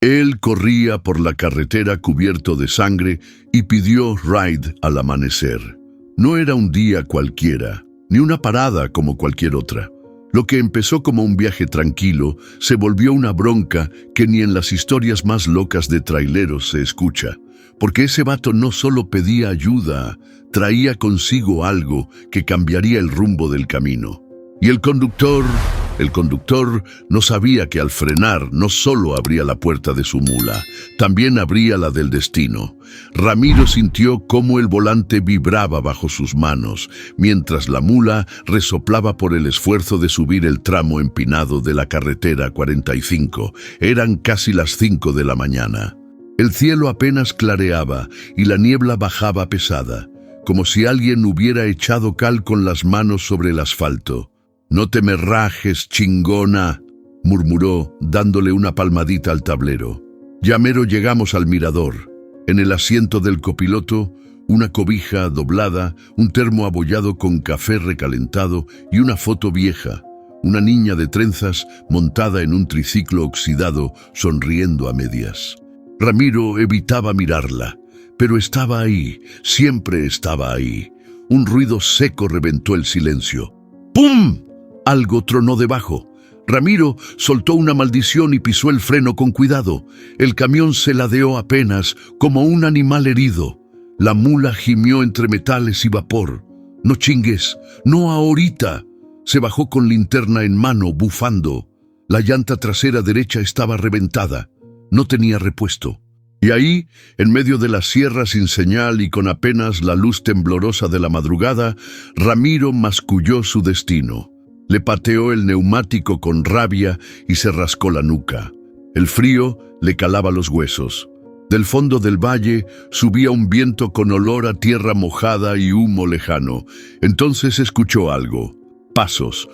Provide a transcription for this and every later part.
Él corría por la carretera cubierto de sangre y pidió ride al amanecer. No era un día cualquiera, ni una parada como cualquier otra. Lo que empezó como un viaje tranquilo se volvió una bronca que ni en las historias más locas de traileros se escucha. Porque ese vato no solo pedía ayuda, traía consigo algo que cambiaría el rumbo del camino. Y el conductor no sabía que al frenar no solo abría la puerta de su mula, también abría la del destino. Ramiro sintió cómo el volante vibraba bajo sus manos, mientras la mula resoplaba por el esfuerzo de subir el tramo empinado de la carretera 45. Eran casi las 5 de la mañana. El cielo apenas clareaba y la niebla bajaba pesada, como si alguien hubiera echado cal con las manos sobre el asfalto. «No te me rajes, chingona», murmuró, dándole una palmadita al tablero. Ya mero llegamos al mirador. En el asiento del copiloto, una cobija doblada, un termo abollado con café recalentado y una foto vieja. Una niña de trenzas montada en un triciclo oxidado, sonriendo a medias. Ramiro evitaba mirarla, pero estaba ahí, siempre estaba ahí. Un ruido seco reventó el silencio. ¡Pum! Algo tronó debajo. Ramiro soltó una maldición y pisó el freno con cuidado. El camión se ladeó apenas, como un animal herido. La mula gimió entre metales y vapor. «No chingues, no ahorita». Se bajó con linterna en mano, bufando. La llanta trasera derecha estaba reventada. No tenía repuesto. Y ahí, en medio de la sierra sin señal y con apenas la luz temblorosa de la madrugada, Ramiro masculló su destino. Le pateó el neumático con rabia y se rascó la nuca. El frío le calaba los huesos. Del fondo del valle subía un viento con olor a tierra mojada y humo lejano. Entonces escuchó algo. Pasos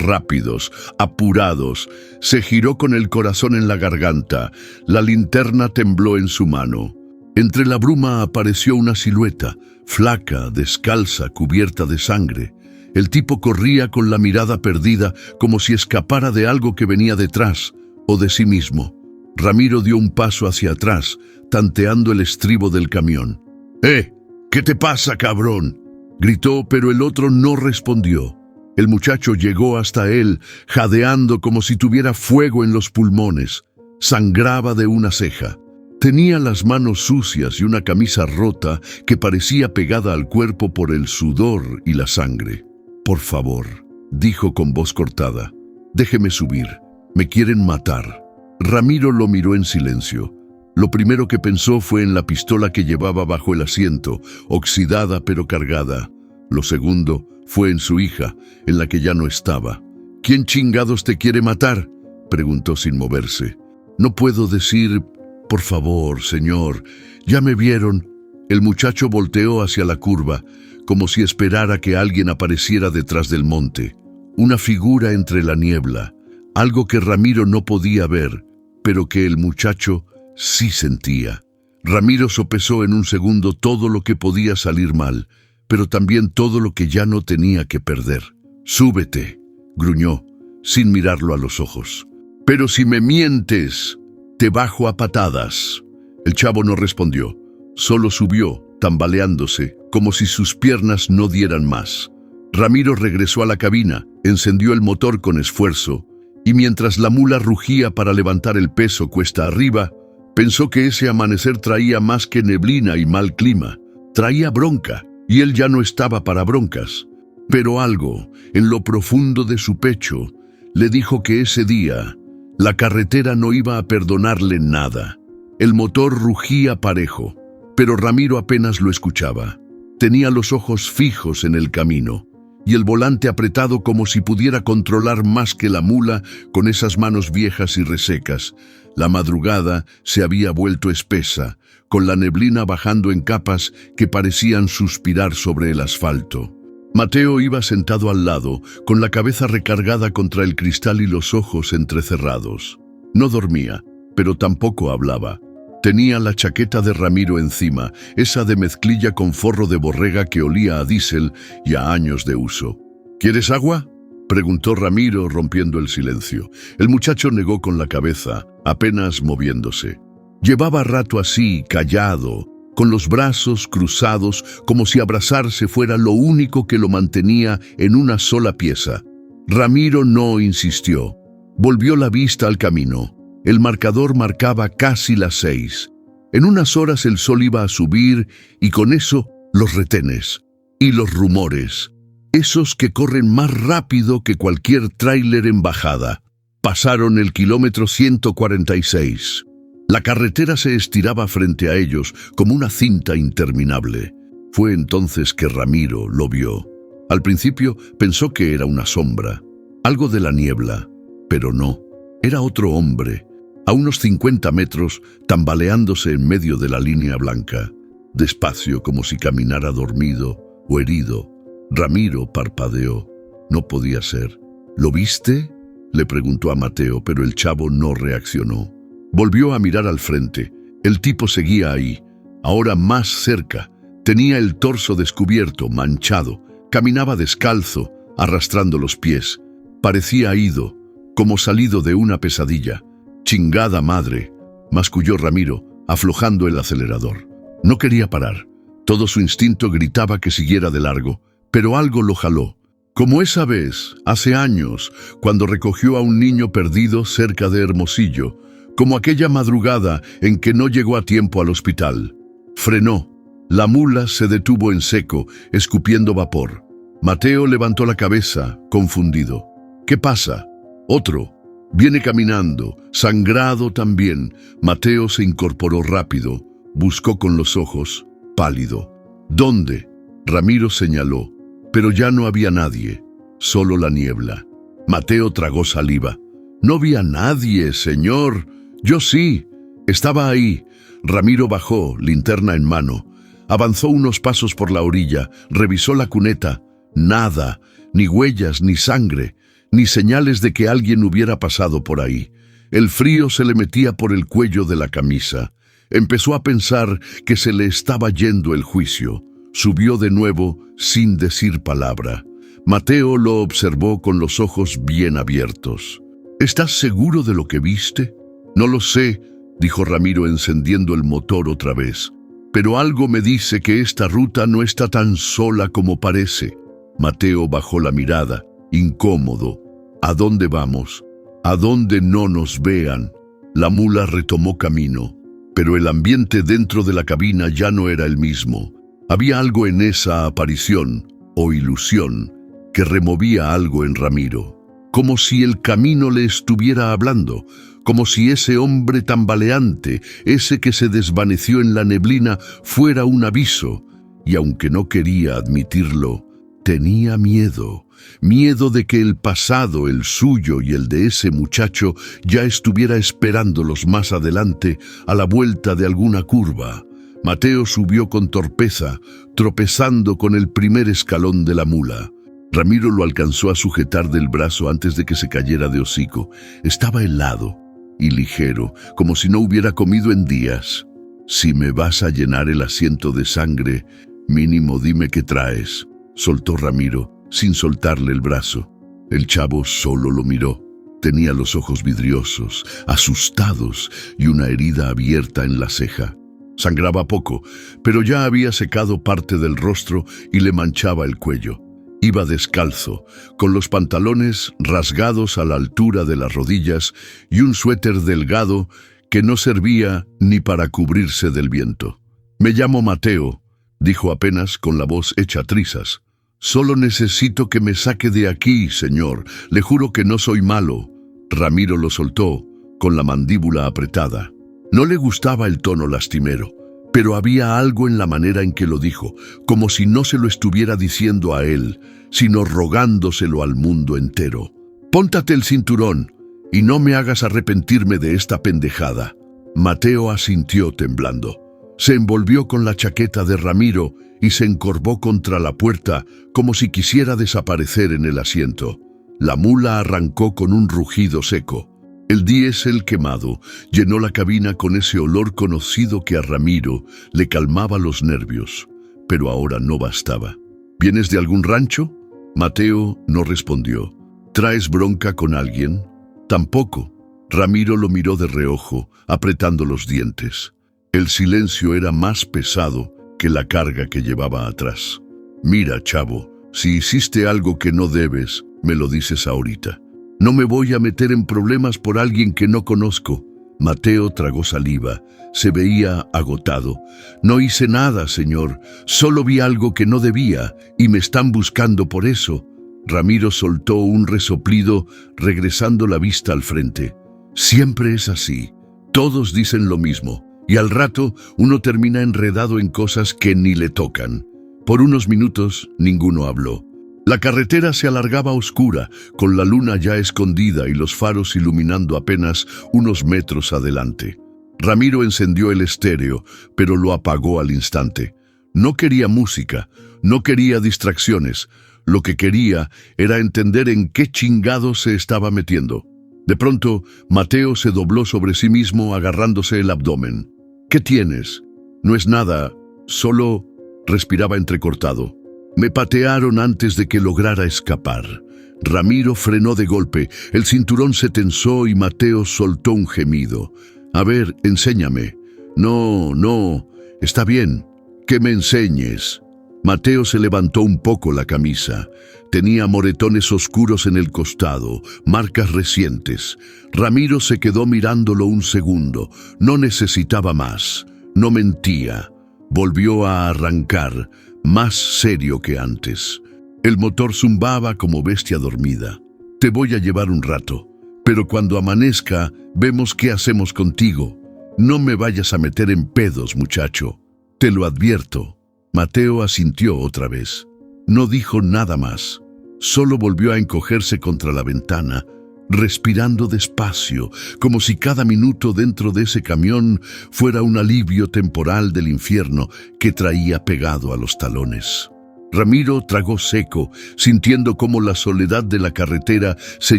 rápidos, apurados. Se giró con el corazón en la garganta. La linterna tembló en su mano. Entre la bruma apareció una silueta, flaca, descalza, cubierta de sangre. El tipo corría con la mirada perdida, como si escapara de algo que venía detrás, o de sí mismo. Ramiro dio un paso hacia atrás, tanteando el estribo del camión. ¿Qué te pasa, cabrón?», gritó, pero el otro no respondió. El muchacho llegó hasta él, jadeando como si tuviera fuego en los pulmones. Sangraba de una ceja. Tenía las manos sucias y una camisa rota que parecía pegada al cuerpo por el sudor y la sangre. «Por favor», dijo con voz cortada, «déjeme subir. Me quieren matar». Ramiro lo miró en silencio. Lo primero que pensó fue en la pistola que llevaba bajo el asiento, oxidada pero cargada. Lo segundo fue en su hija, en la que ya no estaba. «¿Quién chingados te quiere matar?», preguntó sin moverse. «No puedo decir, por favor, señor. Ya me vieron». El muchacho volteó hacia la curva, como si esperara que alguien apareciera detrás del monte. Una figura entre la niebla, algo que Ramiro no podía ver, pero que el muchacho sí sentía. Ramiro sopesó en un segundo todo lo que podía salir mal, pero también todo lo que ya no tenía que perder. «Súbete», gruñó, sin mirarlo a los ojos. «Pero si me mientes, te bajo a patadas». El chavo no respondió, solo subió, tambaleándose, como si sus piernas no dieran más. Ramiro regresó a la cabina, encendió el motor con esfuerzo, y mientras la mula rugía para levantar el peso cuesta arriba, pensó que ese amanecer traía más que neblina y mal clima. Traía bronca. Y él ya no estaba para broncas, pero algo, en lo profundo de su pecho, le dijo que ese día, la carretera no iba a perdonarle nada. El motor rugía parejo, pero Ramiro apenas lo escuchaba. Tenía los ojos fijos en el camino, y el volante apretado como si pudiera controlar más que la mula con esas manos viejas y resecas. La madrugada se había vuelto espesa, con la neblina bajando en capas que parecían suspirar sobre el asfalto. Mateo iba sentado al lado, con la cabeza recargada contra el cristal y los ojos entrecerrados. No dormía, pero tampoco hablaba. Tenía la chaqueta de Ramiro encima, esa de mezclilla con forro de borrega que olía a diésel y a años de uso. «¿Quieres agua?», preguntó Ramiro, rompiendo el silencio. El muchacho negó con la cabeza, apenas moviéndose. Llevaba rato así, callado, con los brazos cruzados, como si abrazarse fuera lo único que lo mantenía en una sola pieza. Ramiro no insistió. Volvió la vista al camino. El marcador marcaba casi las 6. En unas horas el sol iba a subir y con eso los retenes y los rumores, esos que corren más rápido que cualquier tráiler en bajada. Pasaron el kilómetro 146. La carretera se estiraba frente a ellos como una cinta interminable. Fue entonces que Ramiro lo vio. Al principio pensó que era una sombra, algo de la niebla, pero no, era otro hombre, a unos 50 metros, tambaleándose en medio de la línea blanca, despacio como si caminara dormido o herido. Ramiro parpadeó. No podía ser. ¿Lo viste?, le preguntó a Mateo, pero el chavo no reaccionó. Volvió a mirar al frente. El tipo seguía ahí, ahora más cerca. Tenía el torso descubierto, manchado. Caminaba descalzo, arrastrando los pies. Parecía ido, como salido de una pesadilla. «Chingada madre», masculló Ramiro, aflojando el acelerador. No quería parar. Todo su instinto gritaba que siguiera de largo, pero algo lo jaló. Como esa vez, hace años, cuando recogió a un niño perdido cerca de Hermosillo, como aquella madrugada en que no llegó a tiempo al hospital. Frenó. La mula se detuvo en seco, escupiendo vapor. Mateo levantó la cabeza, confundido. «¿Qué pasa?» «Otro. Viene caminando, sangrado también». Mateo se incorporó rápido, buscó con los ojos, pálido. «¿Dónde?». Ramiro señaló, pero ya no había nadie, solo la niebla. Mateo tragó saliva. «No vi a nadie, señor». «Yo sí. Estaba ahí». Ramiro bajó, linterna en mano. Avanzó unos pasos por la orilla, revisó la cuneta. Nada, ni huellas, ni sangre, ni señales de que alguien hubiera pasado por ahí. El frío se le metía por el cuello de la camisa. Empezó a pensar que se le estaba yendo el juicio. Subió de nuevo sin decir palabra. Mateo lo observó con los ojos bien abiertos. «¿Estás seguro de lo que viste?» «No lo sé», dijo Ramiro encendiendo el motor otra vez. «Pero algo me dice que esta ruta no está tan sola como parece». Mateo bajó la mirada, incómodo. «¿A dónde vamos? ¿A dónde no nos vean?» La mula retomó camino, pero el ambiente dentro de la cabina ya no era el mismo. Había algo en esa aparición, o ilusión, que removía algo en Ramiro. Como si el camino le estuviera hablando, como si ese hombre tambaleante, ese que se desvaneció en la neblina, fuera un aviso. Y aunque no quería admitirlo, tenía miedo. Miedo de que el pasado, el suyo y el de ese muchacho, ya estuviera esperándolos más adelante, a la vuelta de alguna curva. Mateo subió con torpeza, tropezando con el primer escalón de la mula. Ramiro lo alcanzó a sujetar del brazo antes de que se cayera de hocico. Estaba helado y ligero, como si no hubiera comido en días. «Si me vas a llenar el asiento de sangre, mínimo dime qué traes», soltó Ramiro, sin soltarle el brazo. El chavo solo lo miró. Tenía los ojos vidriosos, asustados y una herida abierta en la ceja. Sangraba poco, pero ya había secado parte del rostro y le manchaba el cuello. Iba descalzo, con los pantalones rasgados a la altura de las rodillas y un suéter delgado que no servía ni para cubrirse del viento. «Me llamo Mateo», dijo apenas con la voz hecha trizas. «Solo necesito que me saque de aquí, señor. Le juro que no soy malo». Ramiro lo soltó, con la mandíbula apretada. No le gustaba el tono lastimero, pero había algo en la manera en que lo dijo, como si no se lo estuviera diciendo a él, sino rogándoselo al mundo entero. «Póntate el cinturón y no me hagas arrepentirme de esta pendejada». Mateo asintió temblando. Se envolvió con la chaqueta de Ramiro y se encorvó contra la puerta como si quisiera desaparecer en el asiento. La mula arrancó con un rugido seco. El diésel quemado llenó la cabina con ese olor conocido que a Ramiro le calmaba los nervios, pero ahora no bastaba. «¿Vienes de algún rancho?». Mateo no respondió. ¿Traes bronca con alguien? Tampoco. Ramiro lo miró de reojo, apretando los dientes. El silencio era más pesado que la carga que llevaba atrás. Mira, chavo, si hiciste algo que no debes, me lo dices ahorita. No me voy a meter en problemas por alguien que no conozco. Mateo tragó saliva. Se veía agotado. No hice nada, señor. Solo vi algo que no debía y me están buscando por eso. Ramiro soltó un resoplido, regresando la vista al frente. Siempre es así. Todos dicen lo mismo. Y al rato uno termina enredado en cosas que ni le tocan. Por unos minutos ninguno habló. La carretera se alargaba oscura, con la luna ya escondida y los faros iluminando apenas unos metros adelante. Ramiro encendió el estéreo, pero lo apagó al instante. No quería música, no quería distracciones. Lo que quería era entender en qué chingado se estaba metiendo. De pronto, Mateo se dobló sobre sí mismo agarrándose el abdomen. ¿Qué tienes? No es nada, solo... respiraba entrecortado. Me patearon antes de que lograra escapar. Ramiro frenó de golpe, el cinturón se tensó y Mateo soltó un gemido. A ver, enséñame. No, está bien, que me enseñes. Mateo se levantó un poco la camisa. Tenía moretones oscuros en el costado, marcas recientes. Ramiro se quedó mirándolo un segundo. No necesitaba más. No mentía. Volvió a arrancar, más serio que antes. El motor zumbaba como bestia dormida. Te voy a llevar un rato, pero cuando amanezca, vemos qué hacemos contigo. No me vayas a meter en pedos, muchacho. Te lo advierto. Mateo asintió otra vez. No dijo nada más. Solo volvió a encogerse contra la ventana, respirando despacio, como si cada minuto dentro de ese camión fuera un alivio temporal del infierno que traía pegado a los talones. Ramiro tragó seco, sintiendo cómo la soledad de la carretera se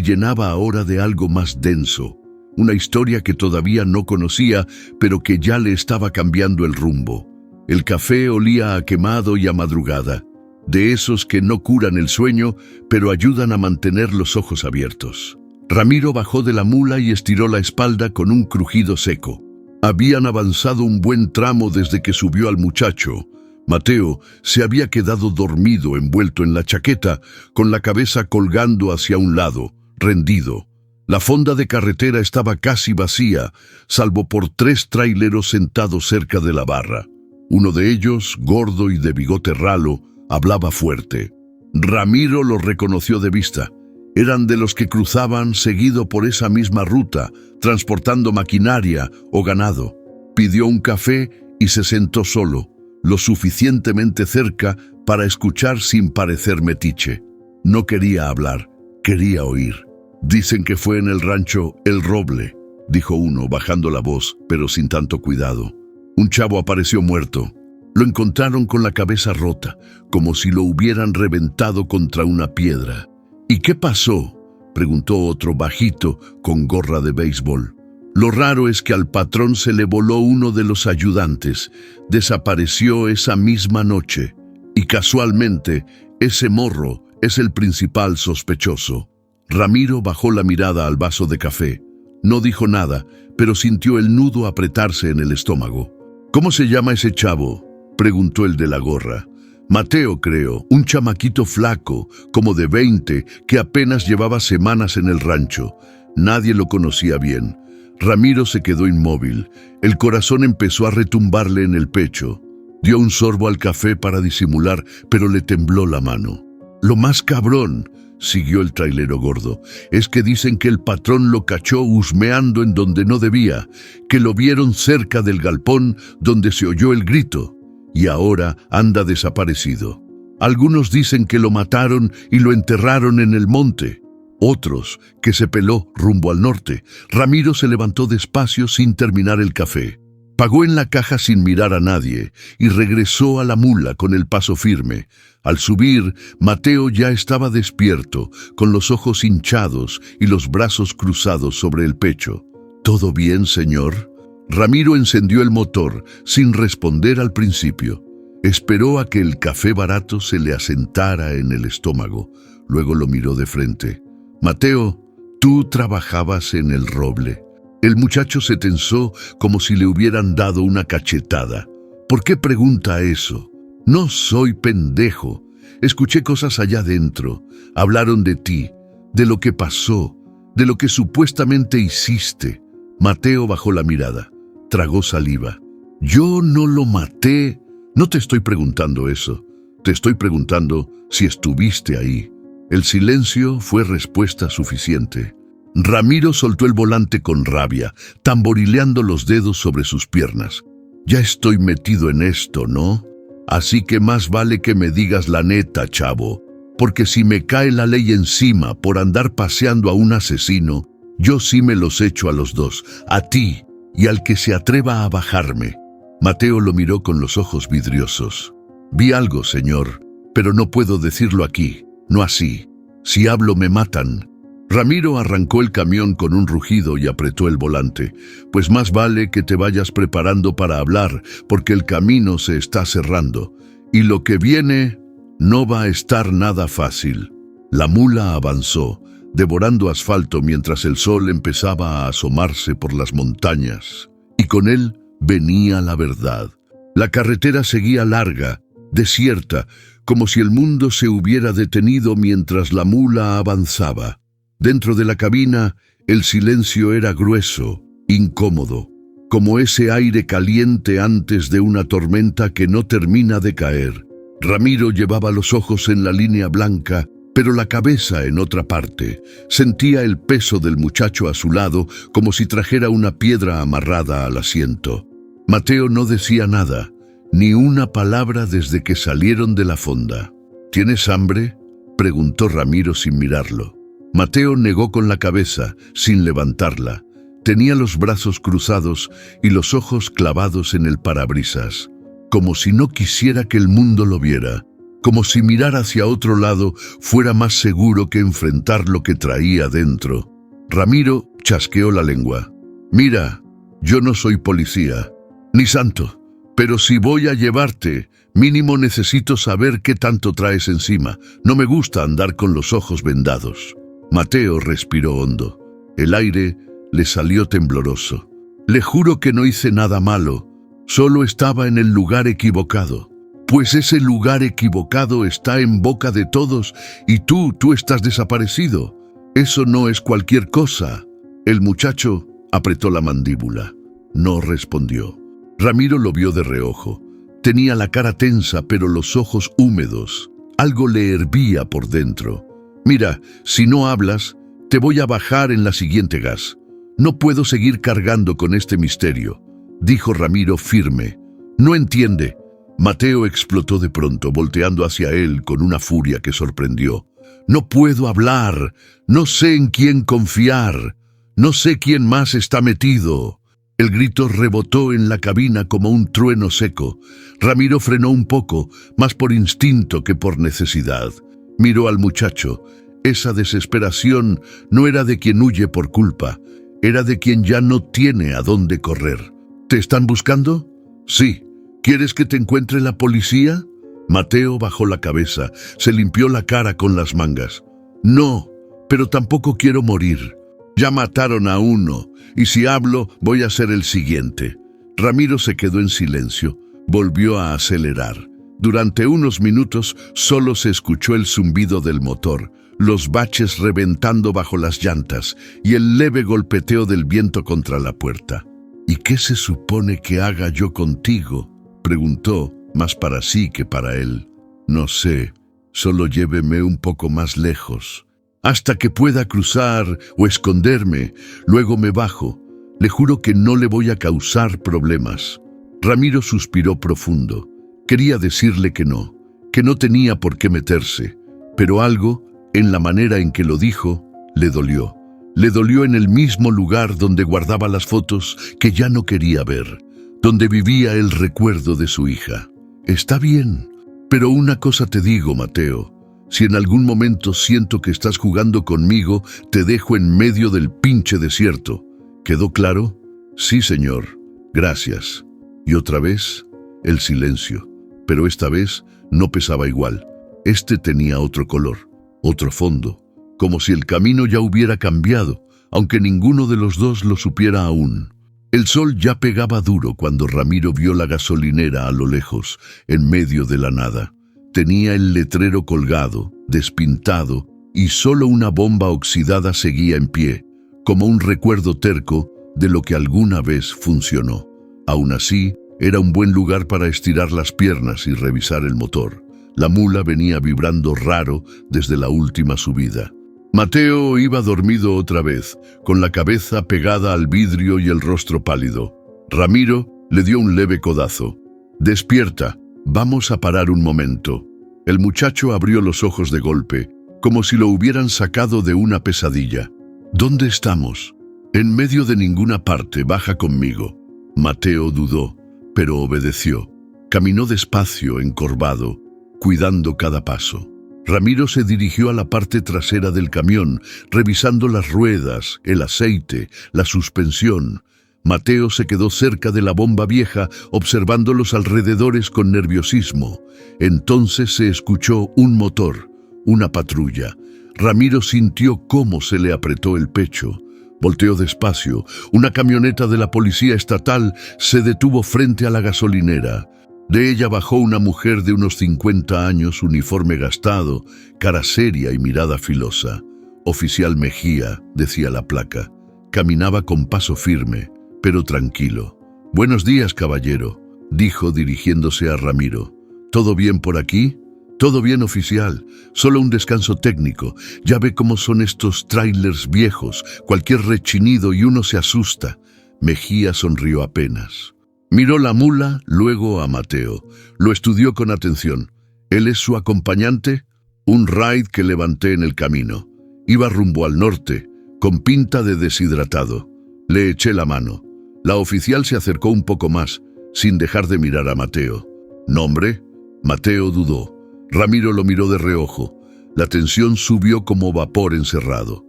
llenaba ahora de algo más denso. Una historia que todavía no conocía, pero que ya le estaba cambiando el rumbo. El café olía a quemado y a madrugada, de esos que no curan el sueño, pero ayudan a mantener los ojos abiertos. Ramiro bajó de la mula y estiró la espalda con un crujido seco. Habían avanzado un buen tramo desde que subió al muchacho. Mateo se había quedado dormido envuelto en la chaqueta, con la cabeza colgando hacia un lado, rendido. La fonda de carretera estaba casi vacía, salvo por 3 traileros sentados cerca de la barra. Uno de ellos, gordo y de bigote ralo, hablaba fuerte. Ramiro lo reconoció de vista. Eran de los que cruzaban seguido por esa misma ruta, transportando maquinaria o ganado. Pidió un café y se sentó solo, lo suficientemente cerca para escuchar sin parecer metiche. No quería hablar, quería oír. Dicen que fue en el rancho El Roble, dijo uno, bajando la voz, pero sin tanto cuidado. Un chavo apareció muerto. Lo encontraron con la cabeza rota, como si lo hubieran reventado contra una piedra. ¿Y qué pasó?, preguntó otro bajito con gorra de béisbol. Lo raro es que al patrón se le voló uno de los ayudantes. Desapareció esa misma noche. Y casualmente, ese morro es el principal sospechoso. Ramiro bajó la mirada al vaso de café. No dijo nada, pero sintió el nudo apretarse en el estómago. ¿Cómo se llama ese chavo?, preguntó el de la gorra. Mateo, creo, un chamaquito flaco, como de 20, que apenas llevaba semanas en el rancho. Nadie lo conocía bien. Ramiro se quedó inmóvil. El corazón empezó a retumbarle en el pecho. Dio un sorbo al café para disimular, pero le tembló la mano. Lo más cabrón, siguió el trailero gordo, es que dicen que el patrón lo cachó husmeando en donde no debía, que lo vieron cerca del galpón donde se oyó el grito, y ahora anda desaparecido. Algunos dicen que lo mataron y lo enterraron en el monte. Otros que se peló rumbo al norte. Ramiro se levantó despacio sin terminar el café. Pagó en la caja sin mirar a nadie y regresó a la mula con el paso firme. Al subir, Mateo ya estaba despierto, con los ojos hinchados y los brazos cruzados sobre el pecho. ¿Todo bien, señor? Ramiro encendió el motor, sin responder al principio. Esperó a que el café barato se le asentara en el estómago. Luego lo miró de frente. Mateo, tú trabajabas en el roble. El muchacho se tensó como si le hubieran dado una cachetada. ¿Por qué pregunta eso? No soy pendejo. Escuché cosas allá adentro. Hablaron de ti, de lo que pasó, de lo que supuestamente hiciste. Mateo bajó la mirada. Tragó saliva. Yo no lo maté. No te estoy preguntando eso. Te estoy preguntando si estuviste ahí. El silencio fue respuesta suficiente. Ramiro soltó el volante con rabia, tamborileando los dedos sobre sus piernas. Ya estoy metido en esto, ¿no? Así que más vale que me digas la neta, chavo, porque si me cae la ley encima por andar paseando a un asesino, yo sí me los echo a los dos, a ti y al que se atreva a bajarme. Mateo lo miró con los ojos vidriosos. Vi algo, señor, pero no puedo decirlo aquí, no así. Si hablo me matan. Ramiro arrancó el camión con un rugido y apretó el volante. Pues más vale que te vayas preparando para hablar, porque el camino se está cerrando. Y lo que viene no va a estar nada fácil. La mula avanzó, devorando asfalto mientras el sol empezaba a asomarse por las montañas. Y con él venía la verdad. La carretera seguía larga, desierta, como si el mundo se hubiera detenido mientras la mula avanzaba. Dentro de la cabina, el silencio era grueso, incómodo, como ese aire caliente antes de una tormenta que no termina de caer. Ramiro llevaba los ojos en la línea blanca, pero la cabeza en otra parte. Sentía el peso del muchacho a su lado, como si trajera una piedra amarrada al asiento. Mateo no decía nada, ni una palabra desde que salieron de la fonda. ¿Tienes hambre?, preguntó Ramiro sin mirarlo. Mateo negó con la cabeza, sin levantarla. Tenía los brazos cruzados y los ojos clavados en el parabrisas, como si no quisiera que el mundo lo viera, como si mirar hacia otro lado fuera más seguro que enfrentar lo que traía dentro. Ramiro chasqueó la lengua. Mira, yo no soy policía, ni santo, pero si voy a llevarte, mínimo necesito saber qué tanto traes encima. No me gusta andar con los ojos vendados. Mateo respiró hondo. El aire le salió tembloroso. Le juro que no hice nada malo, solo estaba en el lugar equivocado. Pues ese lugar equivocado está en boca de todos y tú estás desaparecido. Eso no es cualquier cosa. El muchacho apretó la mandíbula. No respondió. Ramiro lo vio de reojo. Tenía la cara tensa, pero los ojos húmedos. Algo le hervía por dentro. Mira, si no hablas, te voy a bajar en la siguiente gas. No puedo seguir cargando con este misterio, dijo Ramiro firme. No entiende. Mateo explotó de pronto, volteando hacia él con una furia que sorprendió. No puedo hablar, no sé en quién confiar, no sé quién más está metido. El grito rebotó en la cabina como un trueno seco. Ramiro frenó un poco, más por instinto que por necesidad. Miró al muchacho. Esa desesperación no era de quien huye por culpa, era de quien ya no tiene a dónde correr. ¿Te están buscando? Sí. ¿Quieres que te encuentre la policía? Mateo bajó la cabeza, se limpió la cara con las mangas. No, pero tampoco quiero morir. Ya mataron a uno, y si hablo, voy a ser el siguiente. Ramiro se quedó en silencio, volvió a acelerar. Durante unos minutos solo se escuchó el zumbido del motor, los baches reventando bajo las llantas y el leve golpeteo del viento contra la puerta. ¿Y qué se supone que haga yo contigo?, preguntó, más para sí que para él. No sé, solo lléveme un poco más lejos, hasta que pueda cruzar o esconderme, luego me bajo. Le juro que no le voy a causar problemas. Ramiro suspiró profundo. Quería decirle que no tenía por qué meterse, pero algo, en la manera en que lo dijo, le dolió. Le dolió en el mismo lugar donde guardaba las fotos que ya no quería ver, donde vivía el recuerdo de su hija. Está bien, pero una cosa te digo, Mateo. Si en algún momento siento que estás jugando conmigo, te dejo en medio del pinche desierto. ¿Quedó claro? Sí, señor. Gracias. Y otra vez, el silencio. Pero esta vez no pesaba igual. Este tenía otro color, otro fondo, como si el camino ya hubiera cambiado, aunque ninguno de los dos lo supiera aún. El sol ya pegaba duro cuando Ramiro vio la gasolinera a lo lejos, en medio de la nada. Tenía el letrero colgado, despintado, y solo una bomba oxidada seguía en pie, como un recuerdo terco de lo que alguna vez funcionó. Aún así, era un buen lugar para estirar las piernas y revisar el motor. La mula venía vibrando raro desde la última subida. Mateo iba dormido otra vez, con la cabeza pegada al vidrio y el rostro pálido. Ramiro le dio un leve codazo. «Despierta, vamos a parar un momento». El muchacho abrió los ojos de golpe, como si lo hubieran sacado de una pesadilla. «¿Dónde estamos?» «En medio de ninguna parte, baja conmigo». Mateo dudó, pero obedeció. Caminó despacio, encorvado, cuidando cada paso. Ramiro se dirigió a la parte trasera del camión, revisando las ruedas, el aceite, la suspensión. Mateo se quedó cerca de la bomba vieja, observando los alrededores con nerviosismo. Entonces se escuchó un motor, una patrulla. Ramiro sintió cómo se le apretó el pecho. Volteó despacio. Una camioneta de la policía estatal se detuvo frente a la gasolinera. De ella bajó una mujer de unos 50 años, uniforme gastado, cara seria y mirada filosa. «Oficial Mejía», decía la placa. Caminaba con paso firme, pero tranquilo. «Buenos días, caballero», dijo dirigiéndose a Ramiro. «¿Todo bien por aquí?» «Todo bien, oficial. Solo un descanso técnico. Ya ve cómo son estos trailers viejos. Cualquier rechinido y uno se asusta». Mejía sonrió apenas. Miró la mula, luego a Mateo. Lo estudió con atención. «¿Él es su acompañante?» «Un ride que levanté en el camino. Iba rumbo al norte, con pinta de deshidratado. Le eché la mano». La oficial se acercó un poco más, sin dejar de mirar a Mateo. «¿Nombre?» Mateo dudó. Ramiro lo miró de reojo. La tensión subió como vapor encerrado.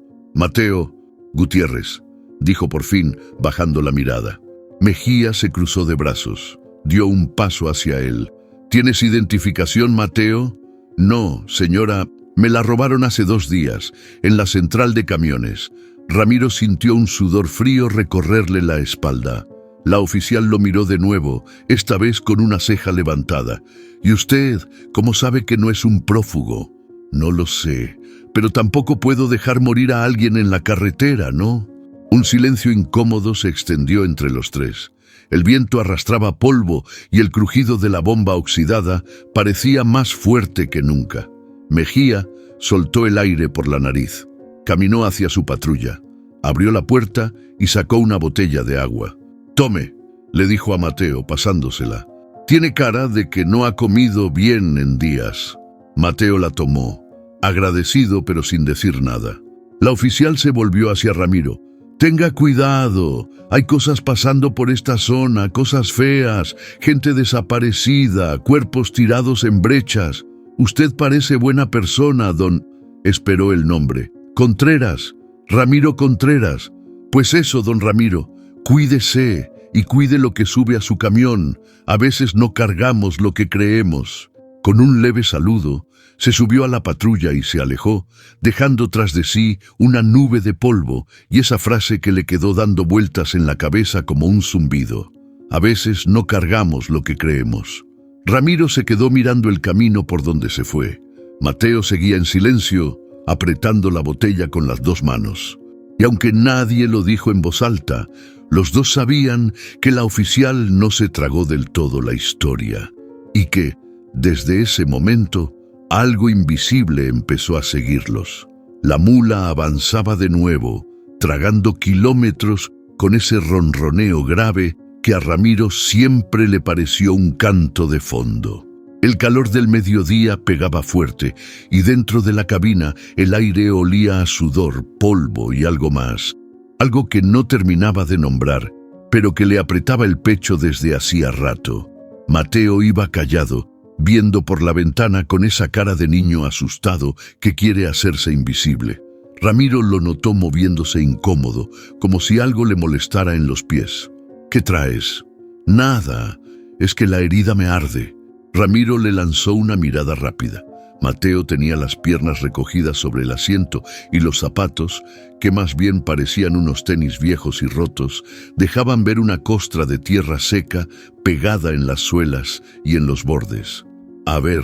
«Mateo Gutiérrez», dijo por fin, bajando la mirada. Mejía se cruzó de brazos. Dio un paso hacia él. «¿Tienes identificación, Mateo?» «No, señora. Me la robaron hace 2 días, en la central de camiones». Ramiro sintió un sudor frío recorrerle la espalda. La oficial lo miró de nuevo, esta vez con una ceja levantada. «¿Y usted, cómo sabe que no es un prófugo?» «No lo sé, pero tampoco puedo dejar morir a alguien en la carretera, ¿no?» Un silencio incómodo se extendió entre los tres. El viento arrastraba polvo y el crujido de la bomba oxidada parecía más fuerte que nunca. Mejía soltó el aire por la nariz. Caminó hacia su patrulla. Abrió la puerta y sacó una botella de agua. «Tome», le dijo a Mateo, pasándosela. «Tiene cara de que no ha comido bien en días». Mateo la tomó, agradecido pero sin decir nada. La oficial se volvió hacia Ramiro. «Tenga cuidado, hay cosas pasando por esta zona, cosas feas, gente desaparecida, cuerpos tirados en brechas. Usted parece buena persona, don...» Esperó el nombre. «Contreras, Ramiro Contreras». «Pues eso, don Ramiro, cuídese y cuide lo que sube a su camión. A veces no cargamos lo que creemos». Con un leve saludo, se subió a la patrulla y se alejó, dejando tras de sí una nube de polvo y esa frase que le quedó dando vueltas en la cabeza como un zumbido. A veces no cargamos lo que creemos. Ramiro se quedó mirando el camino por donde se fue. Mateo seguía en silencio, apretando la botella con las 2 manos. Y aunque nadie lo dijo en voz alta, los dos sabían que la oficial no se tragó del todo la historia y que, desde ese momento, algo invisible empezó a seguirlos. La mula avanzaba de nuevo, tragando kilómetros con ese ronroneo grave que a Ramiro siempre le pareció un canto de fondo. El calor del mediodía pegaba fuerte y dentro de la cabina el aire olía a sudor, polvo y algo más. Algo que no terminaba de nombrar, pero que le apretaba el pecho desde hacía rato. Mateo iba callado, viendo por la ventana con esa cara de niño asustado que quiere hacerse invisible. Ramiro lo notó moviéndose incómodo, como si algo le molestara en los pies. «¿Qué traes?» «Nada, es que la herida me arde». Ramiro le lanzó una mirada rápida. Mateo tenía las piernas recogidas sobre el asiento y los zapatos, que más bien parecían unos tenis viejos y rotos, dejaban ver una costra de tierra seca pegada en las suelas y en los bordes. «A ver»,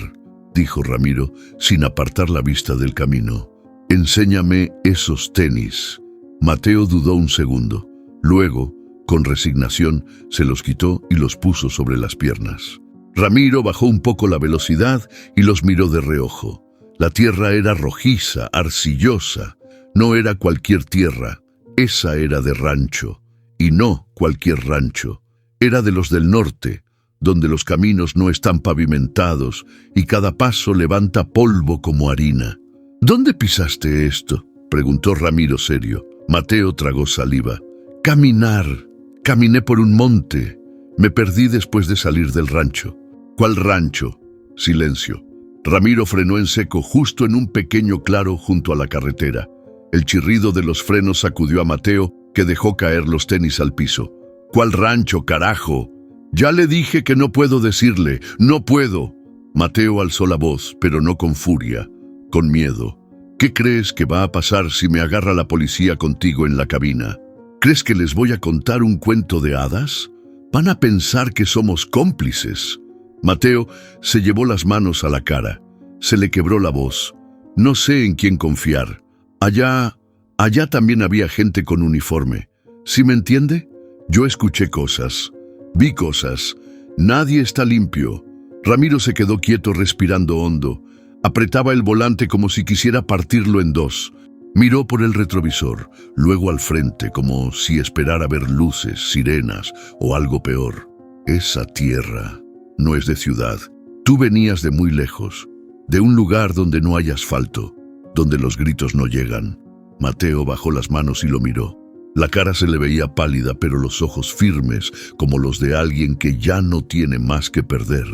dijo Ramiro, sin apartar la vista del camino, «enséñame esos tenis». Mateo dudó un segundo. Luego, con resignación, se los quitó y los puso sobre las piernas. Ramiro bajó un poco la velocidad y los miró de reojo. La tierra era rojiza, arcillosa. No era cualquier tierra. Esa era de rancho. Y no cualquier rancho. Era de los del norte, donde los caminos no están pavimentados y cada paso levanta polvo como harina. «¿Dónde pisaste esto?», preguntó Ramiro serio. Mateo tragó saliva. «Caminar. Caminé por un monte. Me perdí después de salir del rancho». «¿Cuál rancho?». Silencio. Ramiro frenó en seco justo en un pequeño claro junto a la carretera. El chirrido de los frenos sacudió a Mateo, que dejó caer los tenis al piso. «¿Cuál rancho, carajo?». «Ya le dije que no puedo decirle. No puedo». Mateo alzó la voz, pero no con furia, con miedo. «¿Qué crees que va a pasar si me agarra la policía contigo en la cabina? ¿Crees que les voy a contar un cuento de hadas? Van a pensar que somos cómplices». Mateo se llevó las manos a la cara. Se le quebró la voz. «No sé en quién confiar. Allá también había gente con uniforme. ¿Sí me entiende? Yo escuché cosas. Vi cosas. Nadie está limpio». Ramiro se quedó quieto respirando hondo. Apretaba el volante como si quisiera partirlo en dos. Miró por el retrovisor, luego al frente como si esperara ver luces, sirenas o algo peor. Esa tierra no es de ciudad. Tú venías de muy lejos, de un lugar donde no hay asfalto, donde los gritos no llegan. Mateo bajó las manos y lo miró. La cara se le veía pálida, pero los ojos firmes, como los de alguien que ya no tiene más que perder.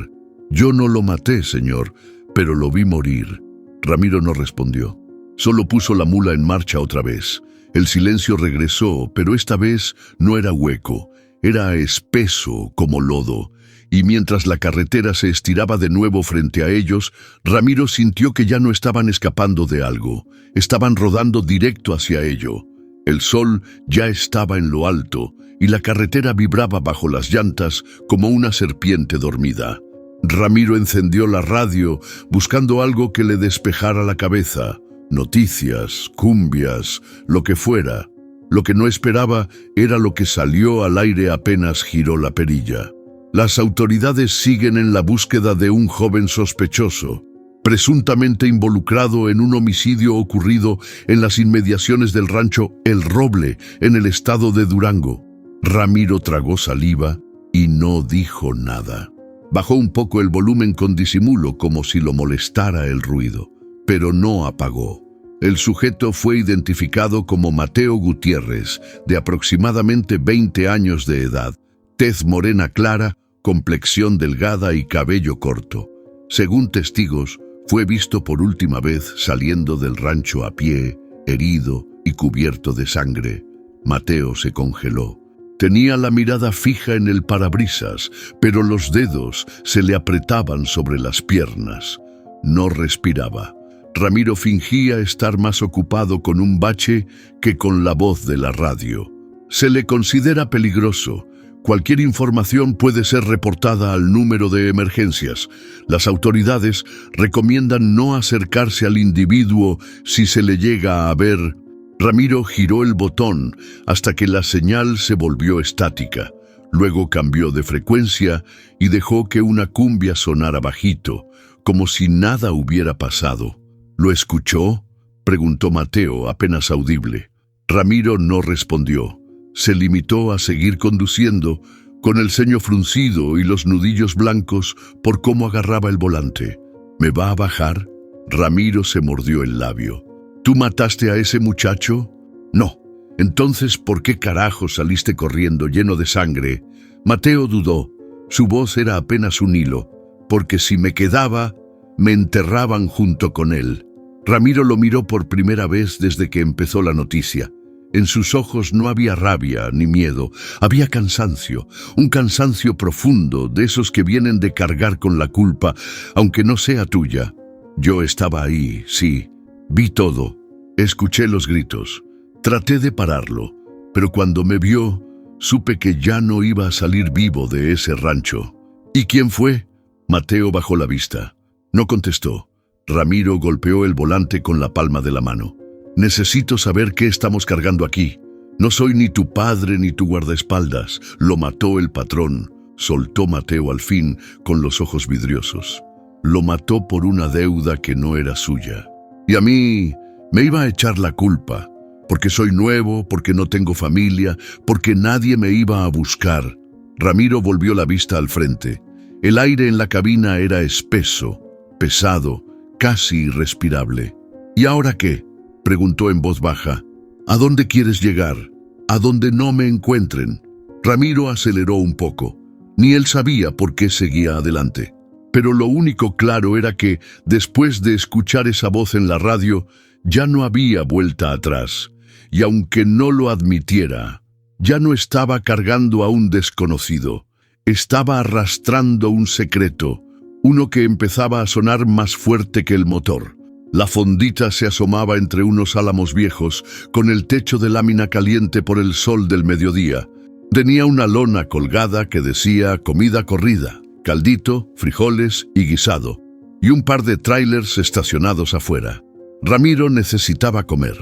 «Yo no lo maté, señor, pero lo vi morir». Ramiro no respondió. Solo puso la mula en marcha otra vez. El silencio regresó, pero esta vez no era hueco, era espeso como lodo. Y mientras la carretera se estiraba de nuevo frente a ellos, Ramiro sintió que ya no estaban escapando de algo. Estaban rodando directo hacia ello. El sol ya estaba en lo alto y la carretera vibraba bajo las llantas como una serpiente dormida. Ramiro encendió la radio buscando algo que le despejara la cabeza. Noticias, cumbias, lo que fuera. Lo que no esperaba era lo que salió al aire apenas giró la perilla. Las autoridades siguen en la búsqueda de un joven sospechoso, presuntamente involucrado en un homicidio ocurrido en las inmediaciones del rancho El Roble, en el estado de Durango. Ramiro tragó saliva y no dijo nada. Bajó un poco el volumen con disimulo, como si lo molestara el ruido, pero no apagó. El sujeto fue identificado como Mateo Gutiérrez, de aproximadamente 20 años de edad, tez morena clara, complexión delgada y cabello corto. Según testigos, fue visto por última vez saliendo del rancho a pie, herido y cubierto de sangre. Mateo se congeló. Tenía la mirada fija en el parabrisas, pero los dedos se le apretaban sobre las piernas. No respiraba. Ramiro fingía estar más ocupado con un bache que con la voz de la radio. Se le considera peligroso. Cualquier información puede ser reportada al número de emergencias. Las autoridades recomiendan no acercarse al individuo si se le llega a ver. Ramiro giró el botón hasta que la señal se volvió estática. Luego cambió de frecuencia y dejó que una cumbia sonara bajito, como si nada hubiera pasado. ¿Lo escuchó?, preguntó Mateo, apenas audible. Ramiro no respondió. Se limitó a seguir conduciendo, con el ceño fruncido y los nudillos blancos por cómo agarraba el volante. ¿Me va a bajar? Ramiro se mordió el labio. ¿Tú mataste a ese muchacho? No. Entonces, ¿por qué carajo saliste corriendo lleno de sangre? Mateo dudó. Su voz era apenas un hilo. Porque si me quedaba, me enterraban junto con él. Ramiro lo miró por primera vez desde que empezó la noticia. En sus ojos no había rabia ni miedo, había cansancio, un cansancio profundo, de esos que vienen de cargar con la culpa, aunque no sea tuya. Yo estaba ahí, sí. Vi todo. Escuché los gritos. Traté de pararlo, pero cuando me vio, supe que ya no iba a salir vivo de ese rancho. ¿Y quién fue? Mateo bajó la vista. No contestó. Ramiro golpeó el volante con la palma de la mano. Necesito saber qué estamos cargando aquí. No soy ni tu padre ni tu guardaespaldas. Lo mató el patrón. Soltó Mateo al fin, con los ojos vidriosos. Lo mató por una deuda que no era suya. Y a mí me iba a echar la culpa, porque soy nuevo, porque no tengo familia, porque nadie me iba a buscar. Ramiro volvió la vista al frente. El aire en la cabina era espeso, pesado, casi irrespirable. ¿Y ahora qué?, preguntó en voz baja. ¿A dónde quieres llegar? ¿A donde no me encuentren? Ramiro aceleró un poco. Ni él sabía por qué seguía adelante. Pero lo único claro era que, después de escuchar esa voz en la radio, ya no había vuelta atrás. Y aunque no lo admitiera, ya no estaba cargando a un desconocido. Estaba arrastrando un secreto, uno que empezaba a sonar más fuerte que el motor. La fondita se asomaba entre unos álamos viejos, con el techo de lámina caliente por el sol del mediodía. Tenía una lona colgada que decía comida corrida, caldito, frijoles y guisado, y un par de tráilers estacionados afuera. Ramiro necesitaba comer